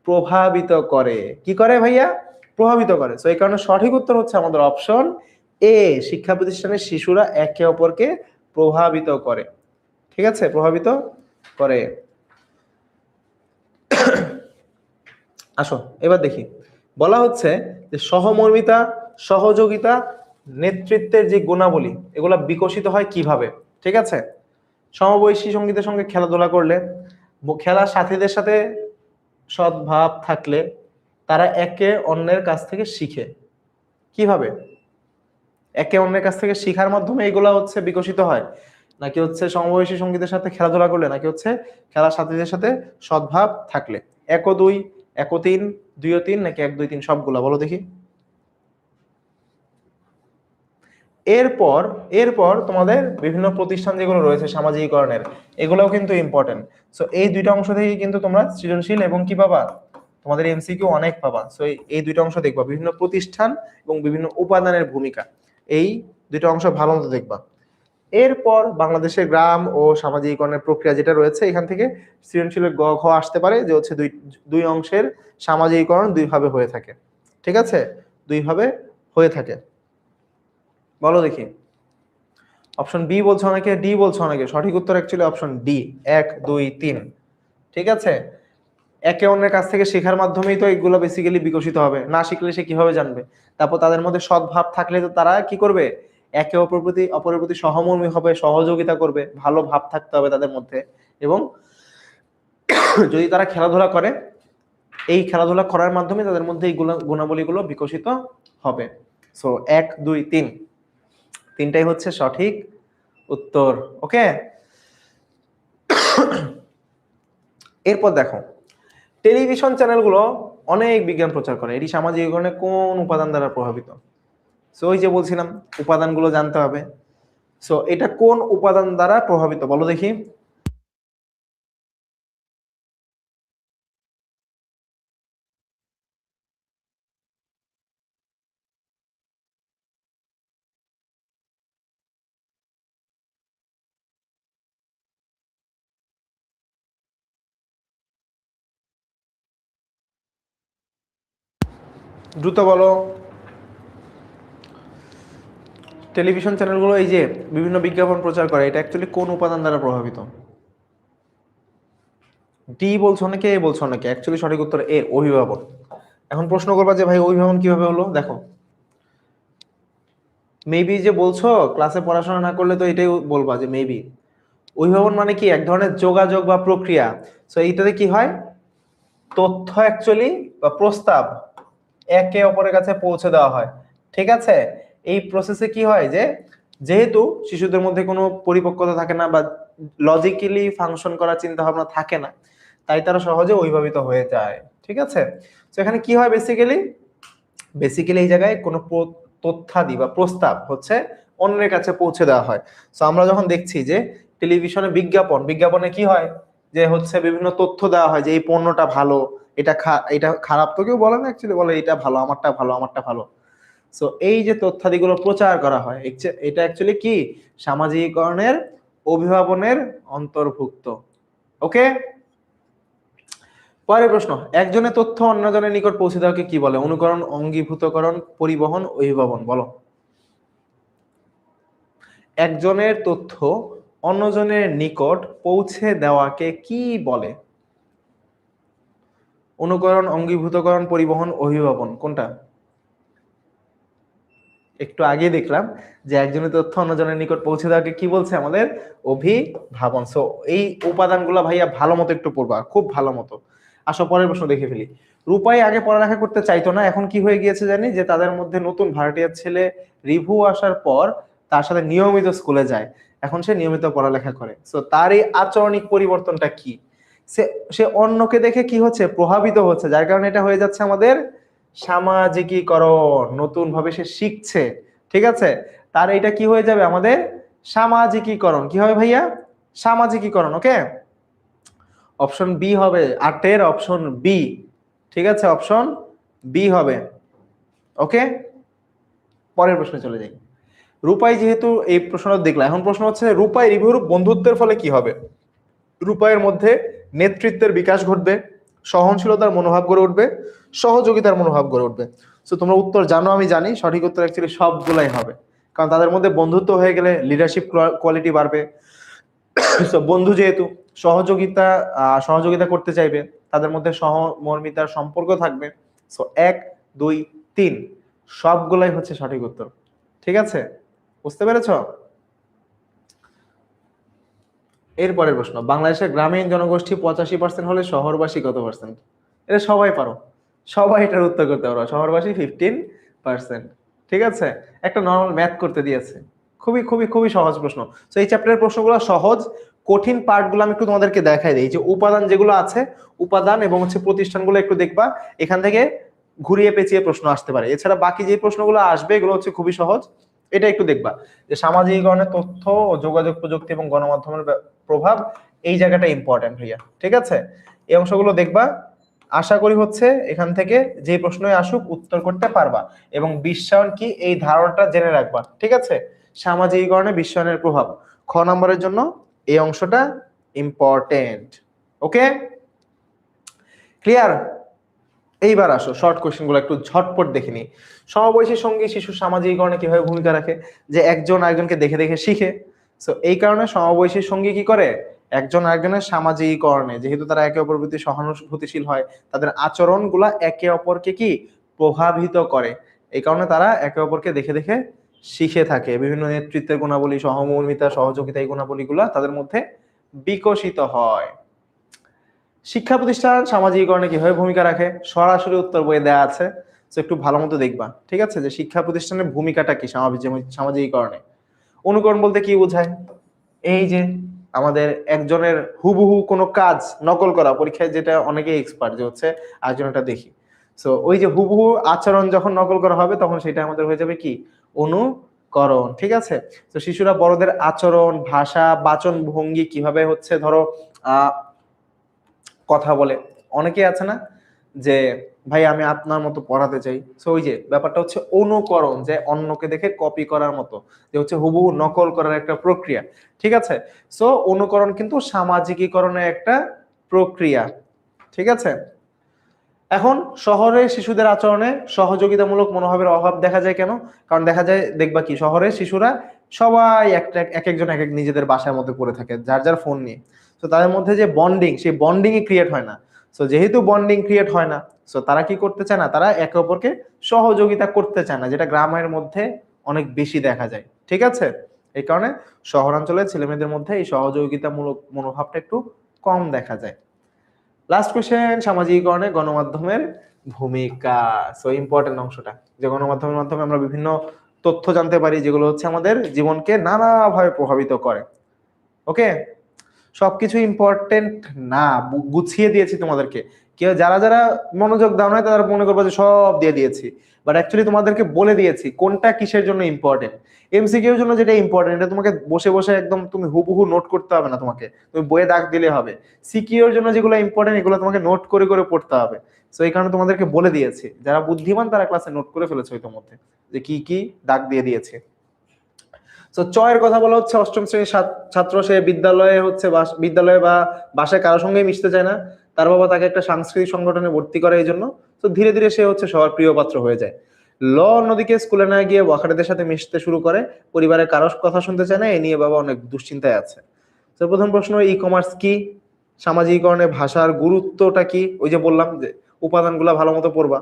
প্রভাবিত করে। কি করে ভাইয়া? প্রভাবিত করে। তো এই কারণে সঠিক উত্তর হচ্ছে আমাদের অপশন এ, শিক্ষা প্রতিষ্ঠানের শিশুরা একে অপরকে প্রভাবিত করে। ঠিক আছে, প্রভাবিত করে। আসো এবার দেখি, বলা হচ্ছে যে সহমর্মিতা, সহযোগিতা, নেতৃত্বের যে গুণাবলী এগুলা বিকশিত হয় কিভাবে? ঠিক আছে, সমবয়সী সঙ্গীদের সঙ্গে খেলাধুলা করলে, খেলার সাথীদের সাথে সদ্ভাব থাকলে তারা একে অন্যের কাছ থেকে শিখে। কিভাবে? একে অন্যের কাছ থেকে শিখার মাধ্যমে এগুলা হচ্ছে বিকশিত হয়, নাকি হচ্ছে সমবয়সী সঙ্গীদের সাথে খেলাধুলা করলে, নাকি হচ্ছে খেলার সাথীদের সাথে সদ্ভাব থাকলে? 1 ও 2, 1 ও 3, 2 ও 3, নাকি 1, 2, 3 সবগুলা? বলো দেখি। এরপর এরপর তোমাদের বিভিন্ন প্রতিষ্ঠান যেগুলো রয়েছে সামাজিকীকরণের, এগুলোও কিন্তু ইম্পর্টেন্ট। সো এই দুইটা অংশ থেকে কিন্তু তোমরা সৃজনশীল এবং কি পাবা, তোমাদের এমসিকিউ অনেক পাবা। সো এই দুইটা অংশ দেখবা, বিভিন্ন প্রতিষ্ঠান এবং বিভিন্ন উপাদানের ভূমিকা, এই দুইটা অংশ ভালো মতো দেখবা। এরপর বাংলাদেশের গ্রাম ও সামাজিকীকরণের প্রক্রিয়া যেটা রয়েছে, এখান থেকে সৃজনশীলের গ ঘ আসতে পারে, যে হচ্ছে দুই অংশের সামাজিকীকরণ দুই ভাবে হয়ে থাকে। ঠিক আছে, দুই ভাবে হয়ে থাকে। বলো দেখি। অপশন বি বলছো অনেকে, ডি বলছো অনেকে। সঠিক উত্তর অ্যাকচুয়ালি অপশন ডি, 1, 2, 3। ঠিক আছে, একে অন্যের কাছ থেকে শেখার মাধ্যমেই তো এগুলো বেসিক্যালি বিকশিত হবে। না শিখলে সে কিভাবে জানবে? তারপর তাদের মধ্যে সদ্ভাব থাকলে তো তারা কি করবে? একে অপরের প্রতি সহমর্মী হবে, সহযোগিতা করবে, ভালো ভাব থাকতে হবে তাদের মধ্যে। এবং যদি তারা খেলাধুলা করে, এই খেলাধুলা করার মাধ্যমে তাদের মধ্যে এই গুণাবলীগুলো বিকশিত হবে। সো 1, 2, 3, তিনটাই হচ্ছে সঠিক উত্তর। ওকে, এরপর দেখো, টেলিভিশন চ্যানেলগুলো অনেক বিজ্ঞান প্রচার করে, এটি সামাজিকীকরণে কোন উপাদান দ্বারা প্রভাবিত? সো ওই যে বলছিলাম উপাদানগুলো জানতে হবে। সো এটা কোন উপাদান দ্বারা প্রভাবিত বলো দেখি। দ্রুত বলো। টেলিভিশন চ্যানেলগুলো এই যে বিভিন্ন বিজ্ঞাপন প্রচার করে, এটা অ্যাকচুয়ালি কোন উপাদান দ্বারা প্রভাবিত? ডি বলছো নাকি, এ বলছো নাকি? অ্যাকচুয়ালি সঠিক উত্তর এ, অভিভাবক। এখন প্রশ্ন করবা যে ভাই অভিভাবন কিভাবে হলো? দেখো, মেবি যে বলছো ক্লাসে পড়াশোনা না করলে তো এটাই বলবা যে মেবি। অভিভাবন মানে কি? এক ধরনের যোগাযোগ বা প্রক্রিয়া। সো এইটাতে কি হয়? তথ্য অ্যাকচুয়ালি বা প্রস্তাব একে অপরের কাছে পৌঁছে দেওয়া হয়। ঠিক আছে, এই প্রসেসে কি হয় যে যেহেতু শিশুদের মধ্যে কোনো পরিপক্কতা থাকে না বা লজিক্যালি ফাংশন করার চিন্তা ভাবনা থাকে না, তাই তারা সহজে অভিভাবিত হয়ে যায়। ঠিক আছে, তো এখানে কি হয় বেসিক্যালি এই জায়গায় কোনো তথ্যাদি বা প্রস্তাব হচ্ছে অন্যের কাছে পৌঁছে দেওয়া হয়। তো আমরা যখন দেখছি যে টেলিভিশনে বিজ্ঞাপনে কি হয়, যে হচ্ছে বিভিন্ন তথ্য দেওয়া হয় যে এই পণ্যটা ভালো, এটা খারাপ তো কেউ বলে না, অ্যাকচুয়ালি বলে এটা ভালো, আমারটা ভালো, আমারটা ভালো। সো এই যে তথ্যাদিগুলো প্রচার করা হয়, এটা অ্যাকচুয়ালি কি? সামাজিকীকরণের, অভিভাবনের অন্তর্ভুক্ত। ওকে, পরের প্রশ্ন, একজনের তথ্য অন্যজনের নিকট পৌঁছে দেওয়াকে কি বলে? অনুকরণ, অঙ্গীভূতকরণ, পরিবহন, অভিভাবন। বলো। একজনের তথ্য অন্যজনের নিকট পৌঁছে দেওয়াকে কি বলে? অনুকরণ, অঙ্গীভূতকরণ, পরিবহন, অভিভাবন, কোনটা? একটু আগে দেখলাম যে একজনের তথ্য অন্যজনের নিকট পৌঁছে দেওয়াকে কি বলছে আমাদের? অভিভাবন। সো এই উপাদানগুলো ভাইয়া ভালো মতো একটু পড়বা, খুব ভালো মতো। আসো পরের প্রশ্ন দেখে ফেলি। রূপাই আগে পড়ালেখা করতে চাইতো না, এখন কি হয়ে গিয়েছে জানি, যে তাদের মধ্যে নতুন ভাড়াটিয়ার ছেলে রিভু আসার পর তার সাথে নিয়মিত স্কুলে যায়, এখন সে নিয়মিত পড়ালেখা করে। সো তার এই আচরণিক পরিবর্তনটা কি? সে সে অন্যকে দেখে কি হচ্ছে? প্রভাবিত হচ্ছে, যার কারণে এটা হয়ে যাচ্ছে আমাদের সামাজিকীকরণ। নতুন ভাবে সে শিখছে, ঠিক আছে, তার এটা কি হয়ে যাবে? আমাদের সামাজিকীকরণ। কি হবে ভাইয়া? সামাজিকীকরণ। ওকে, অপশন বি হবে, 8-এর অপশন বি, ঠিক আছে, অপশন বি হবে। ওকে, পরের প্রশ্নে চলে যাই। রূপাই যেহেতু এই প্রশ্নটা দেখলাম, এখন প্রশ্ন হচ্ছে রূপাই রিভিউর বন্ধুত্বের ফলে কি হবে? রূপাইয়ের মধ্যে নেতৃত্বের বিকাশ ঘটবে, সহনশীলতার মনোভাব গড়ে উঠবে, সহযোগিতার মনোভাব গড়ে উঠবে। সো তোমরা উত্তর জানো, আমি জানি, সঠিক উত্তর অ্যাকচুয়ালি সবগুলাই হবে, কারণ তাদের মধ্যে বন্ধুত্ব হয়ে গেলে লিডারশিপ কোয়ালিটি বাড়বে। সো বন্ধু যেহেতু সহযোগিতা করতে চাইবে, তাদের মধ্যে সহমর্মিতার সম্পর্ক থাকবে। সো 1, 2, 3 সবগুলাই হচ্ছে সঠিক উত্তর। ঠিক আছে, বুঝতে পেরেছো? এরপরের প্রশ্ন, বাংলাদেশের গ্রামীণ জনগোষ্ঠী 85% হলে শহরবাসী কত পার্সেন্ট? এটা সবাই পারো, সবাই এটার উত্তর করতে পারো। শহরবাসী 15%। ঠিক আছে, একটা নর্মাল ম্যাথ করতে দিয়েছে, খুবই খুবই খুবই সহজ প্রশ্ন। তো এই চ্যাপ্টারের প্রশ্নগুলো সহজ, কঠিন পার্টগুলো আমি একটু তোমাদেরকে দেখাই দিই। যে উপাদান যেগুলো আছে, উপাদান এবং হচ্ছে প্রতিষ্ঠানগুলো একটু দেখবা, এখান থেকে ঘুরিয়ে পেঁচিয়ে প্রশ্ন আসতে পারে। এছাড়া বাকি যে প্রশ্নগুলো আসবে এগুলো হচ্ছে খুবই সহজ, এটা একটু দেখবা। যে সামাজিকীকরণের তথ্য ও যোগাযোগ প্রযুক্তি এবং গণমাধ্যমের প্রভাব, এই জায়গাটা ইম্পর্টেন্ট ভাইয়া। ঠিক আছে, এই অংশগুলো দেখবা, আশা করি হচ্ছে এখান থেকে যে প্রশ্নই আসুক উত্তর করতে পারবা। এবং বিশ্বায়ন কি, এই ধারণাটা জেনে রাখবা। ঠিক আছে, সামাজিকীকরণে বিশ্বায়নের প্রভাব, খ নম্বরের জন্য এই অংশটা ইম্পর্টেন্ট। ওকে, ক্লিয়ার? এইবার আসো শর্ট কোশ্চেন গুলো একটু ঝটপট দেখে নি। সমবয়সী সঙ্গী শিশু সামাজিকীকরণে কিভাবে ভূমিকা রাখে? যে একজন আরেকজনকে দেখে দেখে শিখে। সো এই কারণে সমবয়সী সঙ্গী কি করে? একজন আরেকজনের সামাজিকীকরণে, যেহেতু তারা একে অপরের প্রতি সহানুভূতিশীল হয়, তাদের আচরণগুলা একে অপরকে কি প্রভাবিত করে। এই কারণে তারা একে অপরকে দেখে দেখে শিখে থাকে। বিভিন্ন নেতৃত্বের গুণাবলী, সহমর্মিতা, সহযোগিতা, এই গুণাবলীগুলা তাদের মধ্যে বিকশিত হয়। শিক্ষা প্রতিষ্ঠান সামাজিকীকরণে কিভাবে ভূমিকা রাখে? সরাসরি উত্তর বইয়ে দেওয়া আছে, তো একটু ভালো মতো দেখবা। ঠিক আছে, যে শিক্ষা প্রতিষ্ঠানের ভূমিকাটা কি সামাজিকীকরণে। অনুকরণ বলতে কি বোঝায়? এই যে আমাদের একজনের হুবহু কোনো কাজ নকল করা, পরীক্ষায় যেটা অনেকেই এক্সপার্ট, যে হচ্ছে একজনটা দেখি। সো ওই যে হুবহু আচরণ যখন নকল করা হবে, তখন সেটা আমাদের হয়ে যাবে কি? অনুকরণ। ঠিক আছে, তো শিশুরা বড়দের আচরণ, ভাষা, বাচন ভঙ্গি কিভাবে হচ্ছে ধরো কথা বলে। অনেকেই আছে না যে ভাই আমি আপনার মতো পড়াতে চাই, সো ওই যে ব্যাপারটা হচ্ছে অনুকরণ, যে অন্যকে দেখে কপি করার মতো, যে হচ্ছে হুবহু নকল করার একটা প্রক্রিয়া। ঠিক আছে, সো অনুকরণ কিন্তু সামাজিকীকরণের একটা প্রক্রিয়া। ঠিক আছে, এখন শহরে শিশুদের আচরণে সহযোগিতামূলক মনোভাবের অভাব দেখা যায় কেন? কারণ দেখা যায়, দেখবা কি, শহরে শিশুরা সবাই এক একজন এক এক নিজেদের বাসার মধ্যে পড়ে থাকে, যার যার ফোন নিয়ে। তো তাদের মধ্যে যে বন্ডিং, সেই বন্ডিংই ক্রিয়েট হয় না। সো যেহেতু বন্ডিং ক্রিয়েট হয় না, সো তারা কি করতে চায় না? তারা একে অপরকে সহযোগিতা করতে চায় না, যেটা গ্রামের মধ্যে অনেক বেশি দেখা যায়। ঠিক আছে, এই কারণে শহরাঞ্চলের ছেলেমেয়েদের মধ্যে এই সহযোগিতামূলক মনোভাবটা একটু কম দেখা যায়। লাস্ট কোশ্চেন, সামাজিকীকরণে গণমাধ্যমের ভূমিকা। সো ইম্পর্টেন্ট অংশটা, যে গণমাধ্যমের মাধ্যমে আমরা বিভিন্ন তথ্য জানতে পারি, যেগুলো হচ্ছে আমাদের জীবনকে নানাভাবে প্রভাবিত করে। ওকে, সবকিছু ইম্পর্টেন্ট না, গুছিয়ে দিয়েছি তোমাদেরকে। কেউ যারা যারা মনোযোগ দাও না, তারা মনে করবে যে সব দিয়ে দিয়েছি, বাট অ্যাকচুয়ালি তোমাদেরকে বলে দিয়েছি কোনটা কিসের জন্য ইম্পর্টেন্ট। এমসিকিউ এর জন্য যেটা ইম্পর্টেন্ট, এটা তোমাকে বসে বসে একদম তুমি হুবহু নোট করতে হবে না, তোমাকে তুমি বইয়ে দাগ দিলে হবে। সিকিউ এর জন্য যেগুলো ইম্পর্টেন্ট, এগুলো তোমাকে নোট করে করে পড়তে হবে। সো এই কারণে তোমাদেরকে বলে দিয়েছি, যারা বুদ্ধিমান তারা ক্লাসে নোট করে ফেলেছে ইতিমধ্যে, যে কি কি দাগ দিয়ে দিয়েছে। তো চয়ের কথা বলা হচ্ছে, অষ্টম শ্রেণীর ছাত্র, সে বিদ্যালয়ে হচ্ছে বিদ্যালয়ে বা বাসায় কারোর সঙ্গে মিশতে চায় না, তার বাবা তাকে একটা সাংস্কৃতিক সংগঠনে ভর্তি করে এই জন্য। তো ধীরে ধীরে সে হচ্ছে সবার প্রিয় পাত্র হয়ে যায়। ল অন্যদিকে স্কুলে না গিয়ে ওয়াকারদের সাথে মিশতে শুরু করে, পরিবারের কারোর কথা শুনতে চায় না, এ নিয়ে বাবা অনেক দুশ্চিন্তায় আছে। তো প্রথম প্রশ্ন, ই কমার্স কি? সামাজিকীকরণে ভাষার গুরুত্বটা কি? ওই যে বললাম যে উপাদানগুলো ভালো মতো পড়বা,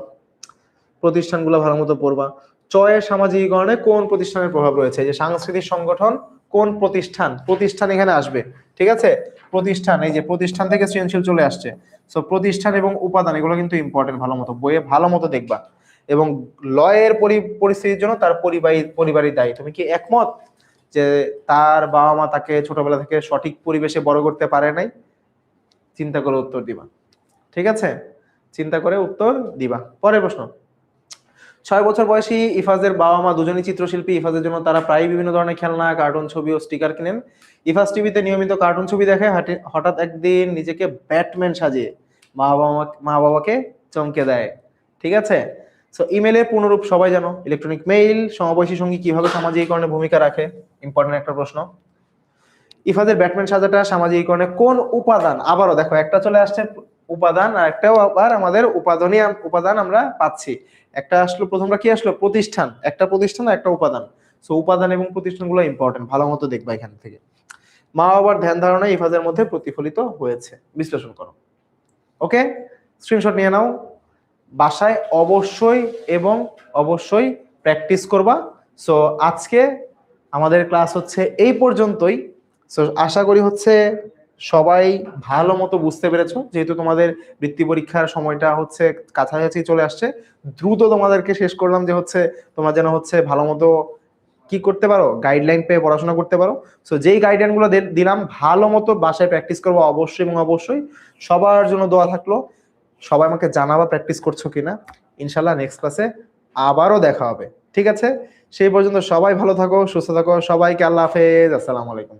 প্রতিষ্ঠানগুলো ভালো মতো পড়বা। চয়ের সামাজিকীকরণে কোন প্রতিষ্ঠানের প্রভাব রয়েছে? এই যে সাংস্কৃতিক সংগঠন, কোন প্রতিষ্ঠান? প্রতিষ্ঠান এখানে আসবে, ঠিক আছে? প্রতিষ্ঠান, এই যে প্রতিষ্ঠান থেকে সৃজনশীল চলে আসছে। সো প্রতিষ্ঠান এবং উপাদান এগুলো কিন্তু ইম্পর্টেন্ট, ভালো মতো বইয়ে ভালো মতো দেখবা। এবং লয়ের পরিস্থিতির জন্য তার পরিবারই দায়ী। তুমি কি একমত যে তার বাবা মা তাকে ছোটবেলা থেকে সঠিক পরিবেশে বড় করতে পারে নাই? চিন্তা করে উত্তর দিবা, ঠিক আছে? চিন্তা করে উত্তর দিবা। পরের প্রশ্ন, 6 বছর বয়সী ইফাজের বাবা মা দুজনই চিত্রশিল্পী। ইফাজের জন্য তারা প্রায় বিভিন্ন ধরনের খেলনা, কার্টুন ছবি ও স্টিকার কিনেন। ইফাজ টিভিতে নিয়মিত কার্টুন ছবি দেখে। হঠাৎ একদিন নিজেকে ব্যাটম্যান সাজিয়ে মা বাবাকে চমকে দেয়, ঠিক আছে? সো ইমেলের পূর্ণরূপ সবাই জানো, ইলেকট্রনিক মেইল। সমবয়সী সঙ্গী কিভাবে সামাজিকীকরণে ভূমিকা রাখে? ইম্পর্টেন্ট একটা প্রশ্ন। ইফাজের ব্যাটম্যান সাজাটা সামাজিকীকরণে কোন উপাদান? আবারও দেখো, একটা চলে আসছে উপাদান, আর একটাও আবার আমাদের উপাদান আমরা পাচ্ছি। একটা আসলো, প্রথমটা কি আসলো? প্রতিষ্ঠান। একটা প্রতিষ্ঠান আর একটা উপাদান। সো উপাদান এবং প্রতিষ্ঠানগুলো ইম্পর্টেন্ট, ভালো মতো দেখবা এখান থেকে। মা বাবার ধ্যান ধারণা ইফাজের মধ্যে প্রতিফলিত হয়েছে, বিশ্লেষণ করো। ওকে, স্ক্রিনশট নিয়ে নাও। বাসায় অবশ্যই এবং অবশ্যই প্র্যাকটিস করবা। সো আজকে আমাদের ক্লাস হচ্ছে এই পর্যন্তই। সো আশা করি হচ্ছে সবাই ভালো মতো বুঝতে পেরেছো, যেহেতু তোমাদের বৃত্তি পরীক্ষার সময়টা হচ্ছে কাছাকাছি চলে আসছে। দ্রুত তোমাদেরকে শেষ করলাম যে হচ্ছে তোমরা যেন হচ্ছে ভালো মতো কি করতে পারো, গাইডলাইন পেয়ে পড়াশোনা করতে পারো। সো যেই গাইডলাইনগুলো দিলাম ভালো মতো বাসায় প্র্যাকটিস করবো অবশ্যই এবং অবশ্যই। সবার জন্য দোয়া থাকলো। সবাই আমাকে জানাবা প্র্যাকটিস করছো কিনা। ইনশাল্লাহ নেক্সট ক্লাসে আবারও দেখা হবে, ঠিক আছে? সেই পর্যন্ত সবাই ভালো থাকো, সুস্থ থাকো। সবাইকে আল্লাহ হাফেজ, আসসালামু আলাইকুম।